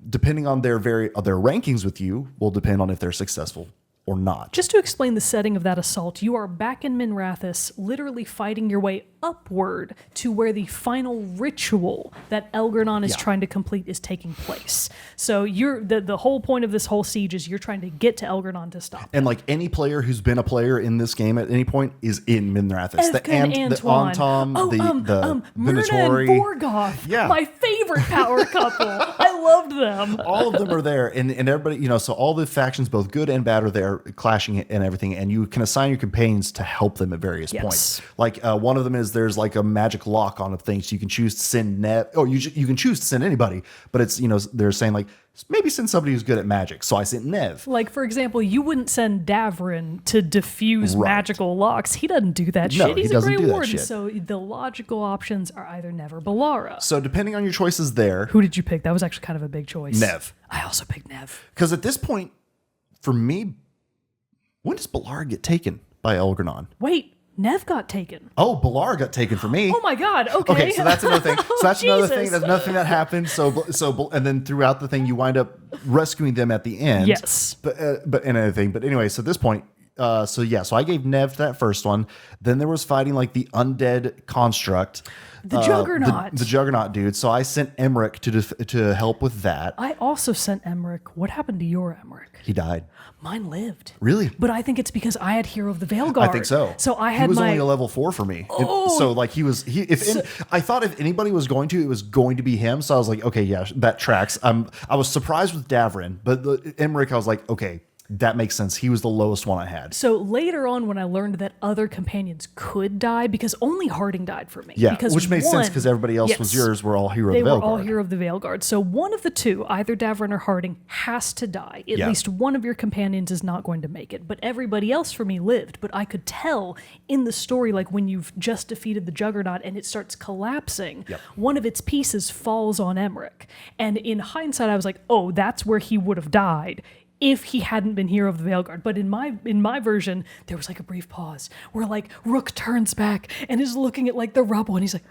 depending on their rankings with you will depend on if they're successful or not. Just to explain the setting of that assault, you are back in Minrathous, literally fighting your way upward to where the final ritual that Elgernon is trying to complete is taking place. So you're the whole point of this whole siege is you're trying to get to Elgernon to stop. And like any player who's been a player in this game at any point is in Minrathous. The Antom, the Myrna Minotauri. and Vorgoth, Yeah. my favorite power couple. I loved them. All of them are there, and everybody, so all the factions, both good and bad, are there clashing and everything, and you can assign your companions to help them at various points. Like one of them is there's like a magic lock on a thing, so you can choose to send Nev, or you can choose to send anybody, but it's they're saying like maybe send somebody who's good at magic, so I sent Nev. Like, for example, you wouldn't send Davrin to diffuse magical locks. He doesn't do that shit. He's a Grey Warden. So the logical options are either Nev or Balara. So depending on your choices there. Who did you pick? That was actually kind of a big choice. Nev. I also picked Nev. Because at this point, for me, when does Balara get taken by Elgernon? Wait, Nev got taken. Oh, Balara got taken for me. Oh my God. Okay. Okay, so that's another thing. So that's another thing. Jesus. That's nothing that happened. So and then throughout the thing, you wind up rescuing them at the end. Yes. But another thing. But anyway, so at this point, so I gave Nev to that first one. Then there was fighting like the undead construct. The Juggernaut. The Juggernaut dude. So I sent Emmerich to help with that. I also sent Emmerich. What happened to your Emmerich? He died. Mine lived. Really? But I think it's because I had Hero of the Veilguard. I think so. So I had he was my... only a level 4 for me. Oh. So like I thought if anybody was going to, it was going to be him. So I was like, okay, yeah, that tracks. I was surprised with Davrin, but Emmerich, I was like, okay, that makes sense. He was the lowest one I had. So later on, when I learned that other companions could die, because only Harding died for me. Yeah, because which made sense because everybody else was yours. Were all Hero of the Veilguard. They were all Hero of the Veilguard. So one of the two, either Davrin or Harding, has to die. At least one of your companions is not going to make it. But everybody else for me lived. But I could tell in the story, like when you've just defeated the Juggernaut and it starts collapsing, one of its pieces falls on Emmerich. And in hindsight, I was like, oh, that's where he would have died if he hadn't been Hero of the Veilguard. But in my version, there was like a brief pause where like Rook turns back and is looking at like the rubble and he's like,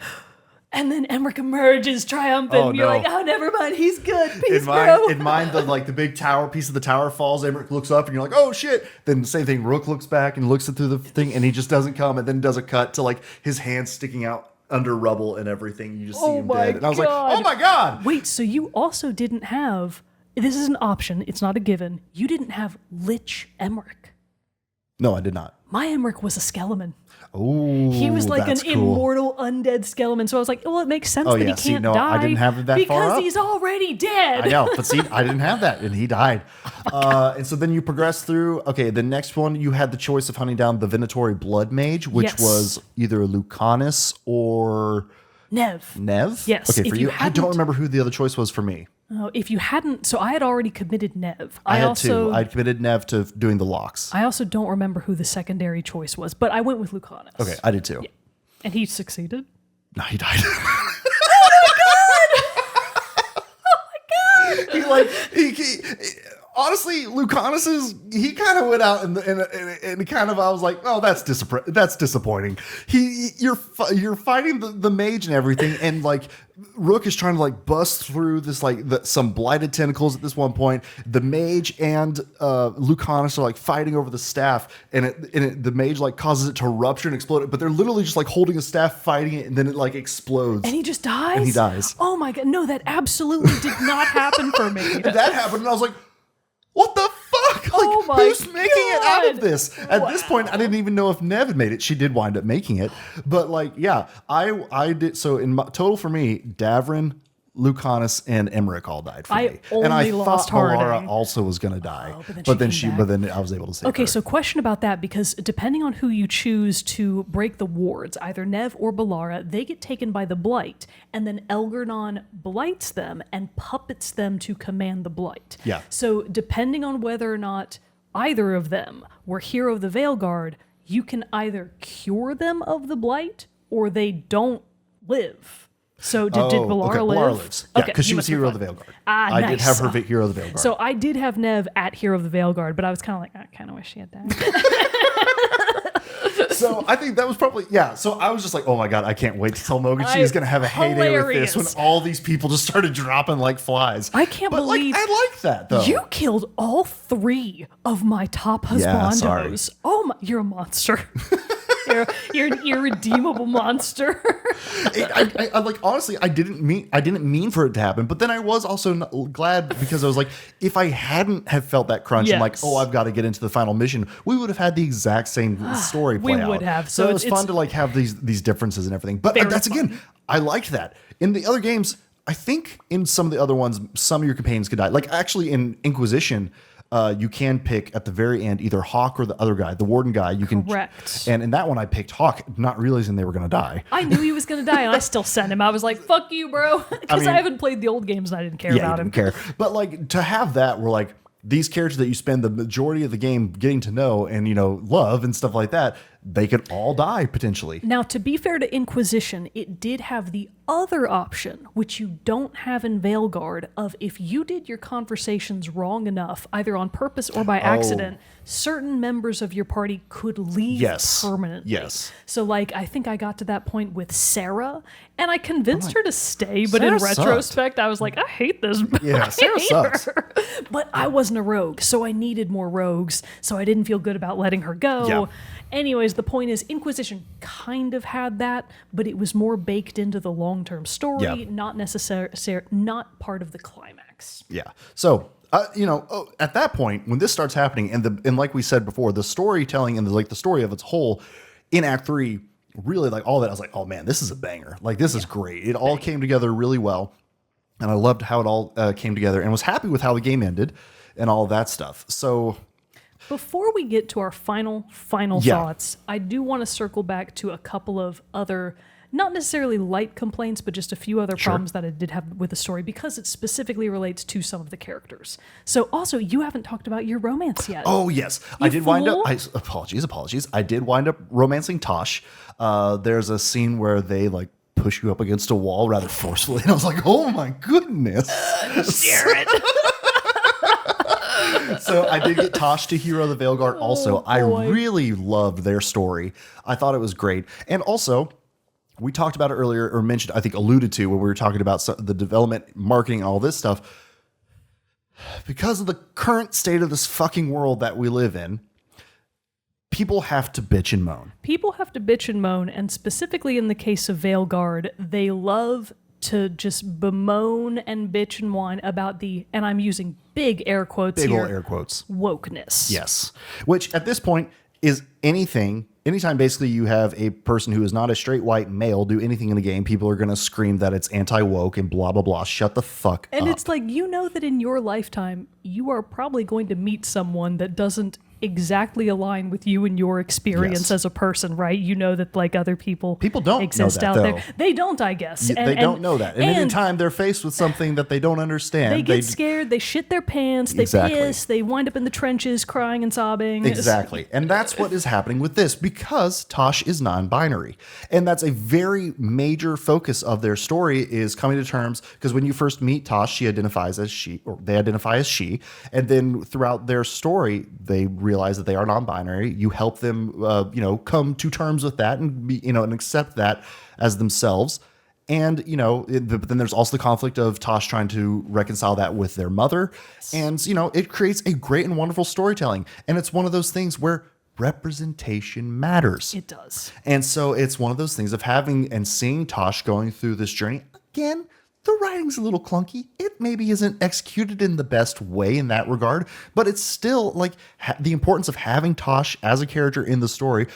and then Emmerich emerges triumphant. Oh, and you're no. like, oh, never mind, he's good. Peace, bro. In mine, the big tower piece of the tower falls. Emmerich looks up, and you're like, "Oh shit!" Then the same thing. Rook looks back and looks through the thing, and he just doesn't come. And then does a cut to like his hands sticking out under rubble and everything. You just see him dead. And I was like, "Oh my god!" Wait, so you also didn't have? This is an option. It's not a given. You didn't have Lich Emmerich. No, I did not. My Emmerich was a Skeleman. Oh, He was like an cool. immortal undead Skeleman. So I was like, well, it makes sense that he can't die. I didn't have it that far because up. he's already dead. I know, but see, I didn't have that, and he died. And so then you progress through. Okay, the next one you had the choice of hunting down the Veilguard Blood Mage, which was either Lucanus or Nev. Yes. Okay, for if you, I don't remember who the other choice was for me. Oh, if you hadn't, so I had already committed Nev. I had two. I committed Nev to doing the locks. I also don't remember who the secondary choice was, but I went with Lucanus. Okay, I did too. Yeah. And he succeeded. No, he died. He honestly, Lucanus he kind of went out and kind of I was like, oh, that's disappointing. You're fighting the mage and everything, and like Rook is trying to like bust through this some blighted tentacles at this one point. The mage and Lucanus are like fighting over the staff, and the mage like causes it to rupture and explode. But they're literally just like holding a staff, fighting it, and then it like explodes. And he just dies. And he dies. Oh my god! No, that absolutely did not happen for me. And that happened, and I was like, what the fuck? Like, who's making it out of this? At this point, I didn't even know if Nev had made it. She did wind up making it. But like, yeah, I did. So in total for me, Davrin, Lucanus and Emmerich all died for me. only And I lost thought Alara Harding. also was going to die. but then she came back. But then I was able to save Okay, her. so question about that, because depending on who you choose to break the wards, either Nev or Balara, they get taken by the Blight, and then Elgarnon blights them and puppets them to command the Blight. Yeah. So depending on whether or not either of them were Hero of the Veilguard, you can either cure them of the Blight or they don't live. So did Balara live? Balara lives. Yeah, Okay, because she you was must be Hero of fine. the Veilguard. Ah, I nice. did have her Hero of the Veilguard. So I did have Nev at Hero of the Veilguard, but I was kind of like, I kind of wish she had died. So I think that was probably, yeah. So I was just like, oh my God, I can't wait to tell Mogan she's going to have a heyday with this when all these people just started dropping like flies. I can't believe I like that though. You killed all 3 of my top Yeah, husbandos. sorry. Oh my, you're a monster. you're an irredeemable monster. I like, honestly, I didn't mean for it to happen, but then I was also glad because I was like, if I hadn't have felt that crunch and like, Yes. oh, I've got to get into the final mission, we would have had the exact same story play We out. would have. So So it was it's fun to like have these differences and everything. But Very that's fun. again, I liked that. In the other games, I think in some of the other ones, some of your companions could die. Like actually in Inquisition, you can pick at the very end either Hawk or the other guy, the Warden guy. You can Correct. And in that one, I picked Hawk, not realizing they were going to die. I knew he was going to die, and I still sent him. I was like, fuck you, bro. Because mean- I haven't played the old games, and I didn't care Yeah, about you him. didn't care. But like to have that, where like these characters that you spend the majority of the game getting to know and love and stuff like that, they could all die potentially. Now, to be fair to Inquisition, it did have the other option, which you don't have in Veilguard, of if you did your conversations wrong enough, either on purpose or by accident, certain members of your party could leave permanently. Yes. So, like, I think I got to that point with Sarah, and I convinced her to stay, but in Sarah sucked. retrospect, I was like, I hate this. Yeah, I Sarah hate sucks. her. But I wasn't a rogue, so I needed more rogues, so I didn't feel good about letting her go. Yeah. Anyways, the point is, Inquisition kind of had that, but it was more baked into the long-term story, Yeah. not part of the climax. Yeah. So, at that point, when this starts happening, and like we said before, the storytelling and the story of its whole in Act 3, really like all that, I was like, oh man, this is a banger. Like, this is great. It all came together really well. And I loved how it all came together and was happy with how the game ended and all that stuff. So, Before we get to our final Yeah. thoughts, I do want to circle back to a couple of other, not necessarily light complaints, but just a few other problems that I did have with the story because it specifically relates to some of the characters. So also, you haven't talked about your romance yet. oh yes, I did wind up. fool. Apologies. I did wind up romancing Tosh. There's a scene where they like push you up against a wall rather forcefully, and I was like, oh my goodness. Jerrett. So I did get Tosh to Hero of the Veilguard also. I boy. really loved their story. I thought it was great. And also, we talked about it earlier, or mentioned, I think alluded to when we were talking about the development, marketing, and all this stuff. Because of the current state of this fucking world that we live in, people have to bitch and moan. People have to bitch and moan, and specifically in the case of Veilguard, they love to just bemoan and bitch and whine about the, and I'm using big air quotes Big here, old air quotes. wokeness. Yes. Which at this point is anything, anytime basically you have a person who is not a straight white male do anything in the game, people are going to scream that it's anti-woke and blah, blah, blah. Shut the fuck And up. it's like, you know that in your lifetime, you are probably going to meet someone that doesn't exactly align with you and your experience Yes. as a person, right? You know that like other people don't exist know that, out though. there. They don't, I guess. They don't know that. And anytime they're faced with something that they don't understand, they get scared, they shit their pants, they Exactly. piss, they wind up in the trenches crying and sobbing. Exactly. And that's what is happening with this because Tosh is non-binary. And that's a very major focus of their story is coming to terms because when you first meet Tosh, she identifies as she, or they identify as she. And then throughout their story, they realize that they are non-binary. You help them, come to terms with that and be, and accept that as themselves. And, but then there's also the conflict of Tosh trying to reconcile that with their mother. And, it creates a great and wonderful storytelling. And it's one of those things where representation matters. It does. And so it's one of those things of having and seeing Tosh going through this journey. Again, the writing's a little clunky. It maybe isn't executed in the best way in that regard, but it's still like the importance of having Tosh as a character in the story,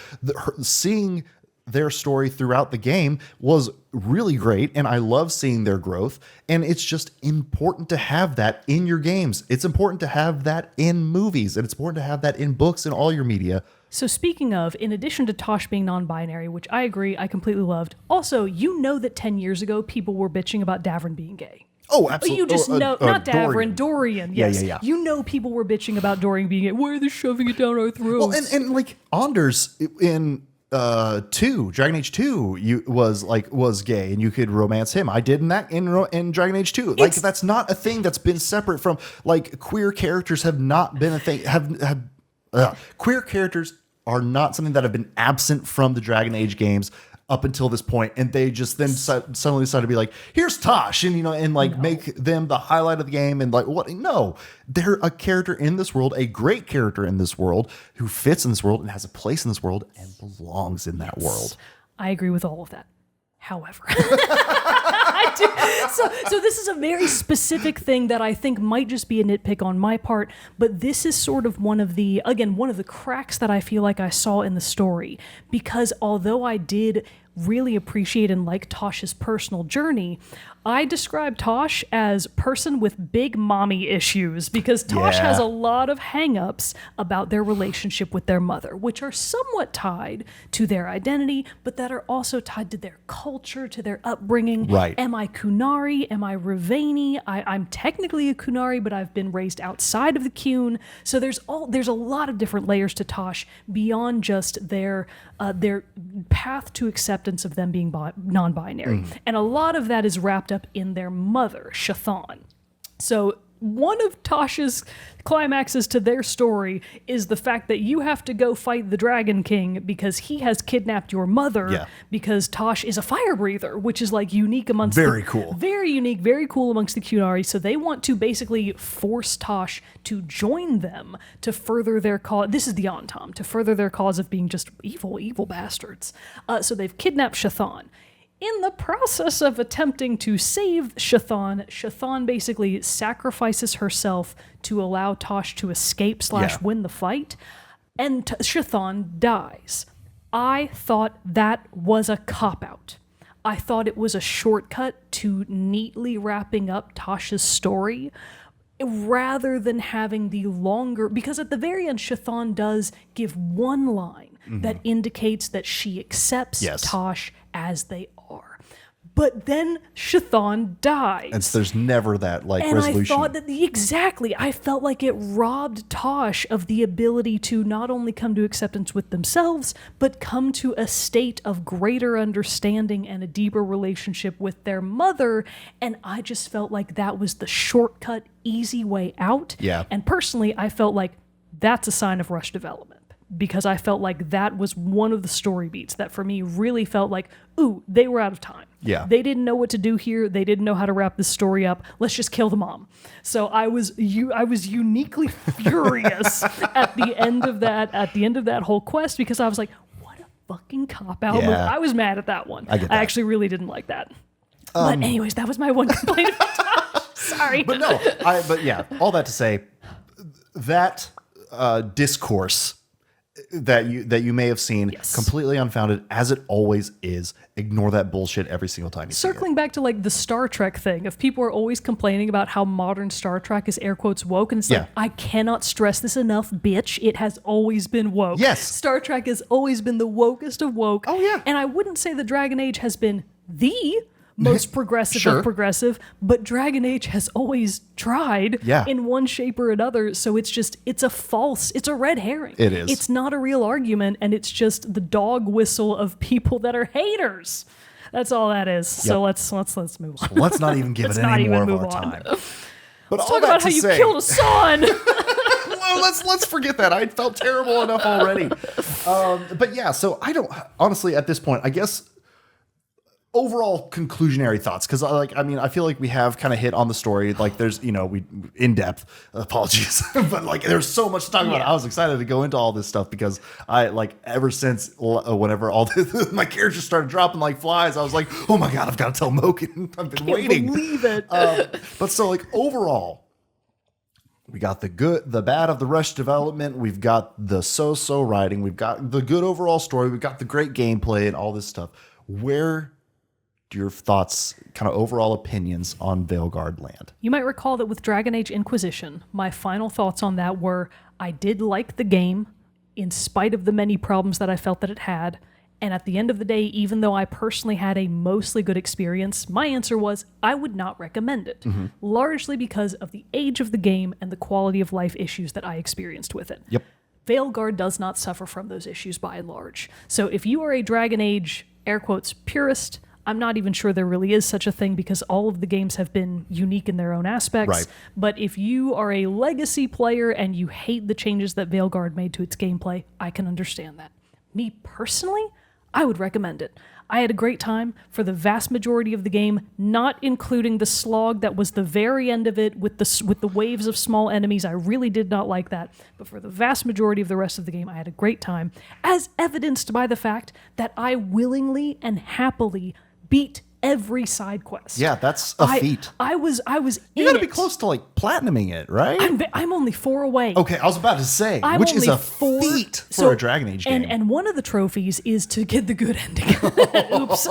seeing their story throughout the game was really great, and I love seeing their growth, and it's just important to have that in your games. It's important to have that in movies, and it's important to have that in books and all your media. So speaking of, in addition to Tosh being non-binary, which I agree, I completely loved, also, you know that 10 years ago, people were bitching about Davern being gay. Oh, absolutely. You just know, not Davern, Dorian. Dorian. Yes. Yeah. You know people were bitching about Dorian being gay. Why are they shoving it down our throats? Well, and like Anders in Dragon Age 2 was gay, and you could romance him. I did in Dragon Age 2. Like, that's not a thing that's been separate from, like, queer characters have not been a thing. Queer characters are not something that have been absent from the Dragon Age games up until this point, and they just then suddenly decided to be like, here's Tosh, and make them the highlight of the game, and like, what? No, they're a character in this world, a great character in this world, who fits in this world and has a place in this world and belongs in that world. I agree with all of that. However, I do. So this is a very specific thing that I think might just be a nitpick on my part, but this is sort of one of the cracks that I feel like I saw in the story, because although I did really appreciate and like Tosh's personal journey, I describe Tosh as person with big mommy issues, because Tosh has a lot of hang-ups about their relationship with their mother, which are somewhat tied to their identity, but that are also tied to their culture, to their upbringing. Right. Am I Kunari? Am I Ravani? I'm technically a Kunari, but I've been raised outside of the Kun. So there's a lot of different layers to Tosh beyond just their path to acceptance of them being non-binary. And a lot of that is wrapped up in their mother, Shathan. So one of Tosh's climaxes to their story is the fact that you have to go fight the Dragon King because he has kidnapped your mother, because Tosh is a fire breather, which is like unique amongst very cool. Very unique, very cool amongst the Kunari. So they want to basically force Tosh to join them to further their cause. This is the Antam, to further their cause of being just evil bastards. So they've kidnapped Shathan. In the process of attempting to save Shathan basically sacrifices herself to allow Tosh to escape / win the fight, and Shathan dies. I thought that was a cop-out. I thought it was a shortcut to neatly wrapping up Tosh's story, rather than having the longer, because at the very end, Shathan does give one line that indicates that she accepts Tosh as they are. But then Shathan dies. And so there's never that resolution. I thought that I felt like it robbed Tosh of the ability to not only come to acceptance with themselves, but come to a state of greater understanding and a deeper relationship with their mother. And I just felt like that was the shortcut, easy way out. Yeah. And personally, I felt like that's a sign of rushed development, because I felt like that was one of the story beats that for me really felt like, ooh, they were out of time. Yeah. They didn't know what to do here. They didn't know how to wrap this story up. Let's just kill the mom. So I was uniquely furious at the end of that whole quest, because I was like, what a fucking cop-out. Yeah. I was mad at that one. I get that. I actually really didn't like that. But anyways, that was my one complaint about Tosh. Sorry. But all that to say, that discourse that you may have seen, completely unfounded, as it always is. Ignore that bullshit every single time you see it. Circling back to like the Star Trek thing, if people are always complaining about how modern Star Trek is air quotes woke, and it's like, I cannot stress this enough, bitch. It has always been woke. Yes. Star Trek has always been the wokest of woke. Oh, yeah. And I wouldn't say the Dragon Age has been the most progressive of progressive, but Dragon Age has always tried in one shape or another. So it's a red herring. It is. It's not a real argument, and it's just the dog whistle of people that are haters. That's all that is. Yep. So let's move on. Let's not even give it any more of our time. But let's talk about how you killed a son. Well, let's forget that. I felt terrible enough already. But yeah, so I don't honestly at this point, I guess, overall conclusionary thoughts, because I feel like we have kind of hit on the story. Like there's, we in depth, apologies, but like there's so much to talk about. I was excited to go into all this stuff because I ever since whenever all my characters started dropping like flies, I was like, oh my God, I've got to tell Mogan. I've been waiting. Believe it. But so overall, We got the good, the bad of the rush development. We've got the so-so writing. We've got the good overall story. We've got the great gameplay and all this stuff. Where do your thoughts, kind of overall opinions on Veilguard land? You might recall that with Dragon Age Inquisition, my final thoughts on that were I did like the game in spite of the many problems that I felt that it had. And at the end of the day, even though I personally had a mostly good experience, my answer was I would not recommend it, largely because of the age of the game and the quality of life issues that I experienced with it. Yep. Veilguard does not suffer from those issues by and large. So if you are a Dragon Age, air quotes, purist, I'm not even sure there really is such a thing because all of the games have been unique in their own aspects. Right. But if you are a legacy player and you hate the changes that Veilguard made to its gameplay, I can understand that. Me personally, I would recommend it. I had a great time for the vast majority of the game, not including the slog that was the very end of it with the waves of small enemies. I really did not like that. But for the vast majority of the rest of the game, I had a great time, as evidenced by the fact that I willingly and happily beat every side quest. Yeah, that's a feat. I was You got to be close to like platinuming it, right? I'm only 4 away. Okay, I was about to say, I'm which is only a 4 feat for a Dragon Age game. And one of the trophies is to get the good ending. Oops.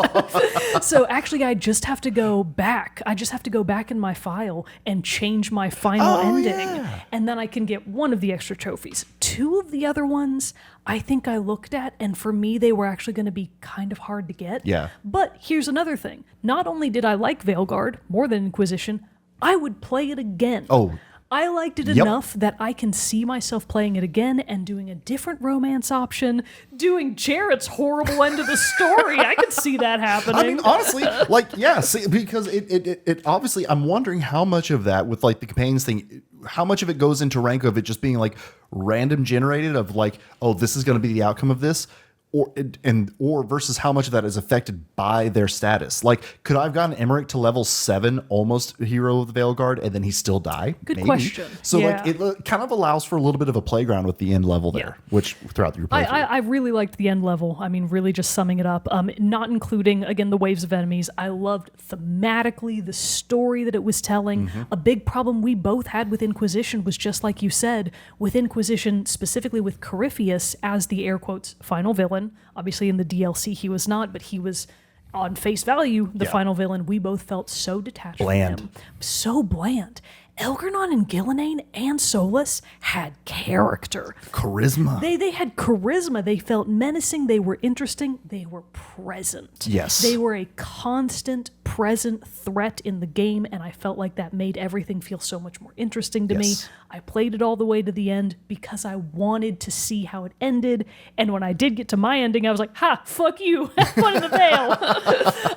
So actually, I just have to go back. I just have to go back in my file and change my final ending. Yeah. And then I can get one of the extra trophies. 2 of the other ones, I think I looked at, and for me, they were actually going to be kind of hard to get. Yeah. But here's another thing. Not only did I like Veilguard more than Inquisition, I would play it again. Oh, I liked it Yep. enough that I can see myself playing it again and doing a different romance option, doing Jerrett's horrible end of the story. I could see that happening. I mean, honestly, like, yeah, see, because it obviously, I'm wondering how much of that with like the companions thing, how much of it goes into rank of it just being like random generated of like, oh, this is going to be the outcome of this. Or versus how much of that is affected by their status. Like, could I have gotten Emmerich to level 7, almost hero of the Veilguard, and then he still die? Good Maybe. question. So Yeah. like, it kind of allows for a little bit of a playground with the end level there, which throughout your playthrough. I really liked the end level. I mean, really just summing it up, not including, again, the waves of enemies. I loved thematically the story that it was telling. A big problem we both had with Inquisition was just like you said, with Inquisition, specifically with Corypheus as the air quotes final villain. Obviously in the DLC he was not, but he was on face value the final villain. We both felt so detached from him. So bland. Elgernon and Gillenane and Solus had character. Charisma. They had charisma. They felt menacing. They were interesting. They were present. Yes. They were a constant present threat in the game, and I felt like that made everything feel so much more interesting to me. I played it all the way to the end because I wanted to see how it ended, and when I did get to my ending, I was like, ha, fuck you. Have fun in the Veil.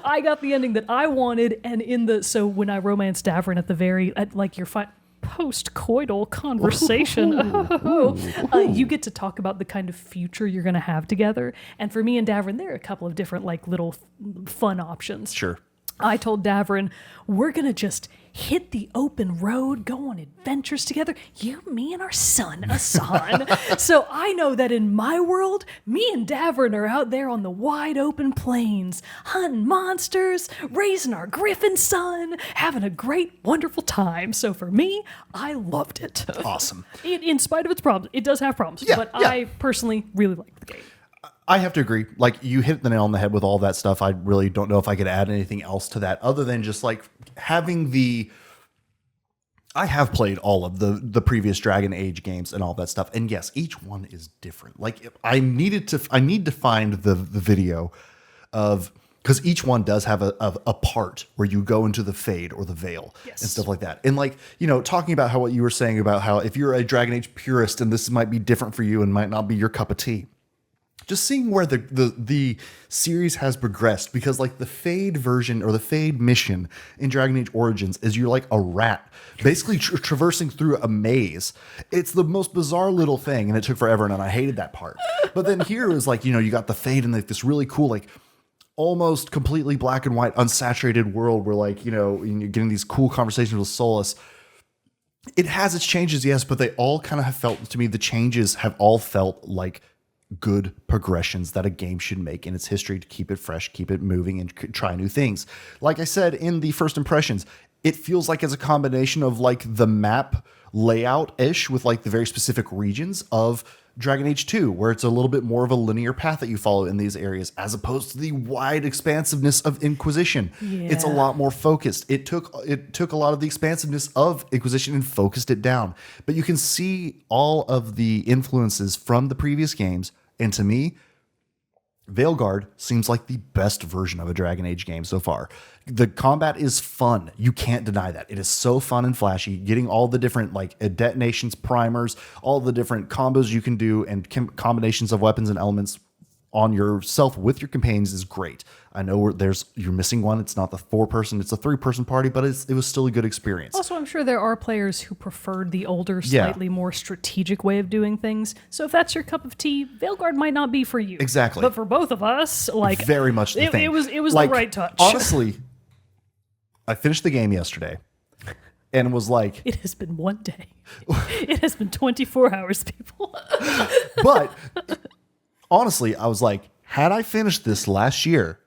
I got the ending that I wanted, and so when I romanced Davrin at the like your post-coital conversation, you get to talk about the kind of future you're going to have together. And for me and Davrin, there are a couple of different like little fun options. Sure. I told Davrin, we're going to just hit the open road, go on adventures together, you, me, and our son, Asan. So I know that in my world, me and Davrin are out there on the wide open plains, hunting monsters, raising our griffin son, having a great, wonderful time. So for me, I loved it. Awesome. In spite of its problems. It does have problems, but I personally really liked the game. I have to agree. Like, you hit the nail on the head with all that stuff. I really don't know if I could add anything else to that other than just like having I have played all of the previous Dragon Age games and all that stuff. And yes, each one is different. Like, I need to find the video of, because each one does have a part where you go into the Fade or the Veil and stuff like that. And like, talking about what you were saying about how if you're a Dragon Age purist and this might be different for you and might not be your cup of tea. Just seeing where the series has progressed, because like the Fade version or the Fade mission in Dragon Age Origins is you're like a rat basically traversing through a maze. It's the most bizarre little thing, and it took forever, and I hated that part. But then here is like, you got the Fade and like this really cool, like almost completely black and white, unsaturated world where like, you're getting these cool conversations with Solus. It has its changes, yes, but they all kind of have felt, to me, the changes have all felt like good progressions that a game should make in its history to keep it fresh, keep it moving, and try new things. Like I said in the first impressions, it feels like it's a combination of like the map layout-ish with like the very specific regions of Dragon Age 2, where it's a little bit more of a linear path that you follow in these areas, as opposed to the wide expansiveness of Inquisition. It's a lot more focused. It took a lot of the expansiveness of Inquisition and focused it down. But you can see all of the influences from the previous games, and to me, Veilguard seems like the best version of a Dragon Age game so far. The combat is fun. You can't deny that. It is so fun and flashy. Getting all the different like detonations, primers, all the different combos you can do, and combinations of weapons and elements on yourself with your companions is great. I know you're missing one. It's not the 4-person, it's a 3-person party, but it was still a good experience. Also, I'm sure there are players who preferred the older, slightly more strategic way of doing things. So if that's your cup of tea, Veilguard might not be for you. Exactly. But for both of us, like very much the thing. It was like, the right touch. Honestly, I finished the game yesterday and was like, it has been one day. It has been 24 hours, people. But honestly, I was like, had I finished this last year,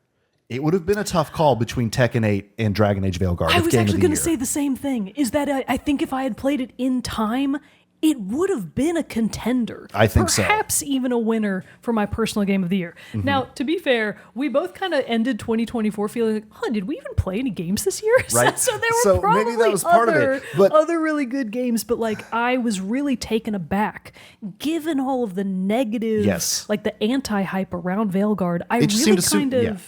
it would have been a tough call between Tekken 8 and Dragon Age Veilguard. I was actually going to say the same thing, is that I think if I had played it in time, it would have been a contender. I think so. Perhaps even a winner for my personal game of the year. Mm-hmm. Now, to be fair, we both kind of ended 2024 feeling like, did we even play any games this year? Right. So there were probably maybe that was part of it, but other really good games, but like I was really taken aback given all of the negative, like the anti-hype around Veilguard. I really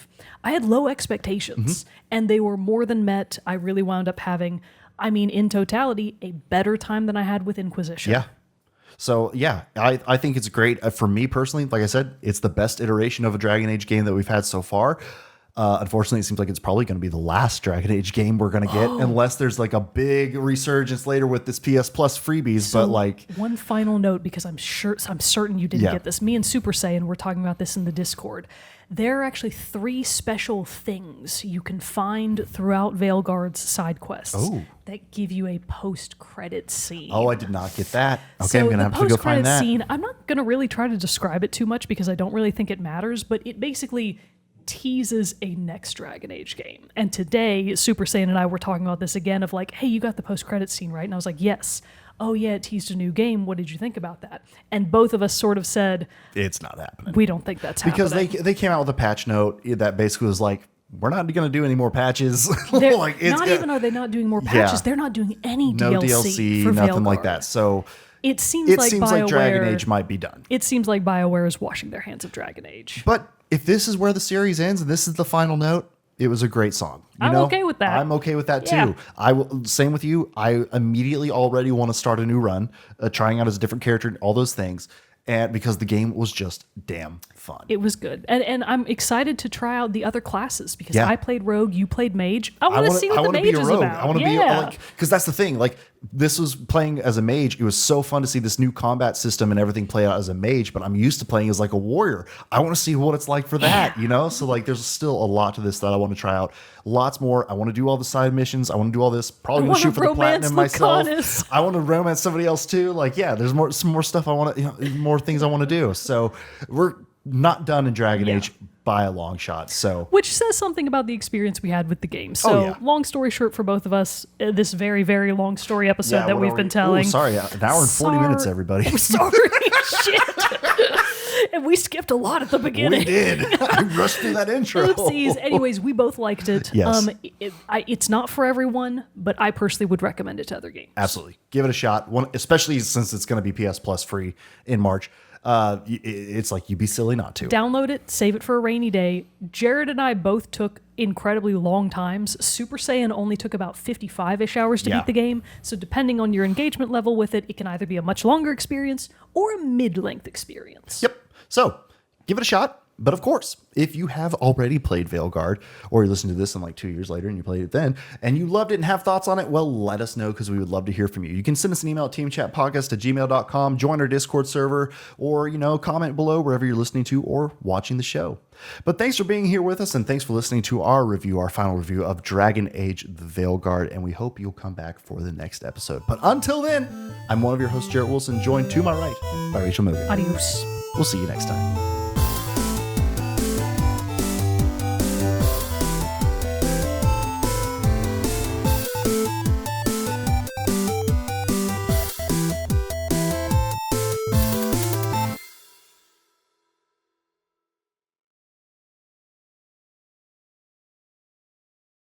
I had low expectations and they were more than met. I really wound up having, in totality, a better time than I had with Inquisition. Yeah. So, yeah, I think it's great. For me personally, like I said, it's the best iteration of a Dragon Age game that we've had so far. Unfortunately, it seems like it's probably going to be the last Dragon Age game we're going to get, unless there's like a big resurgence later with this PS Plus freebies. So but like one final note, because I'm certain you didn't get this. Me and Super Saiyan were talking about this in the Discord. There are actually 3 special things you can find throughout Veilguard's side quests that give you a post-credit scene. Oh, I did not get that. Okay, so I'm going to have to go find that. Scene, I'm not going to really try to describe it too much because I don't really think it matters, but it basically teases a next Dragon Age game. And today, Super Saiyan and I were talking about this again of like, hey, you got the post-credit scene, right? And I was like, yes. Oh, yeah, it teased a new game. What did you think about that? And both of us sort of said, it's not happening. We don't think that's because happening. Because they came out with a patch note that basically was like, we're not going to do any more patches. Like, are they not doing more patches? They're not doing any DLC for nothing Veilguard. like that. So it seems like Dragon Age might be done. It seems like Bioware is washing their hands of Dragon Age. But if this is where the series ends and this is the final note, it was a great song. I'm okay with that. I'm okay with that too. Same with you. I immediately already want to start a new run, trying out as a different character, all those things. And because the game was just damn fun. It was good. And I'm excited to try out the other classes because I played Rogue, you played Mage. I want to see what the Mage is about. I want to be like, because that's the thing. Like, this was playing as a Mage. It was so fun to see this new combat system and everything play out as a Mage, but I'm used to playing as like a warrior. I want to see what it's like for that, you know? So like, there's still a lot to this that I want to try out. Lots more. I want to do all the side missions. I want to do all this. Probably going to shoot for the platinum myself. I want to romance somebody else too. Like, yeah, there's some more stuff I want to, more things I want to do. So we're not done in Dragon Age by a long shot. So, which says something about the experience we had with the game. So, long story short for both of us, this very, very long story episode that we've been telling. Sorry, an hour and 40 minutes, everybody. Sorry, shit. And we skipped a lot at the beginning. We did. I rushed through that intro. Oopsies. Anyways, we both liked it. Yes. It's not for everyone, but I personally would recommend it to other games. Absolutely. Give it a shot. Especially since it's going to be PS Plus free in March. It's like you'd be silly not to. Download it, save it for a rainy day. Jared and I both took incredibly long times. Super Saiyan only took about 55-ish hours to beat the game. So depending on your engagement level with it, it can either be a much longer experience or a mid-length experience. Yep. So give it a shot. But of course, if you have already played Veilguard, or you listen to this in like 2 years later and you played it then, and you loved it and have thoughts on it, well, let us know because we would love to hear from you. You can send us an email at teamchatpodcast@gmail.com, join our Discord server, or, comment below wherever you're listening to or watching the show. But thanks for being here with us, and thanks for listening to our final review of Dragon Age the Veilguard, and we hope you'll come back for the next episode. But until then, I'm one of your hosts, Jerrett Wilson, joined to my right by Rachel Mogan. Adios. We'll see you next time.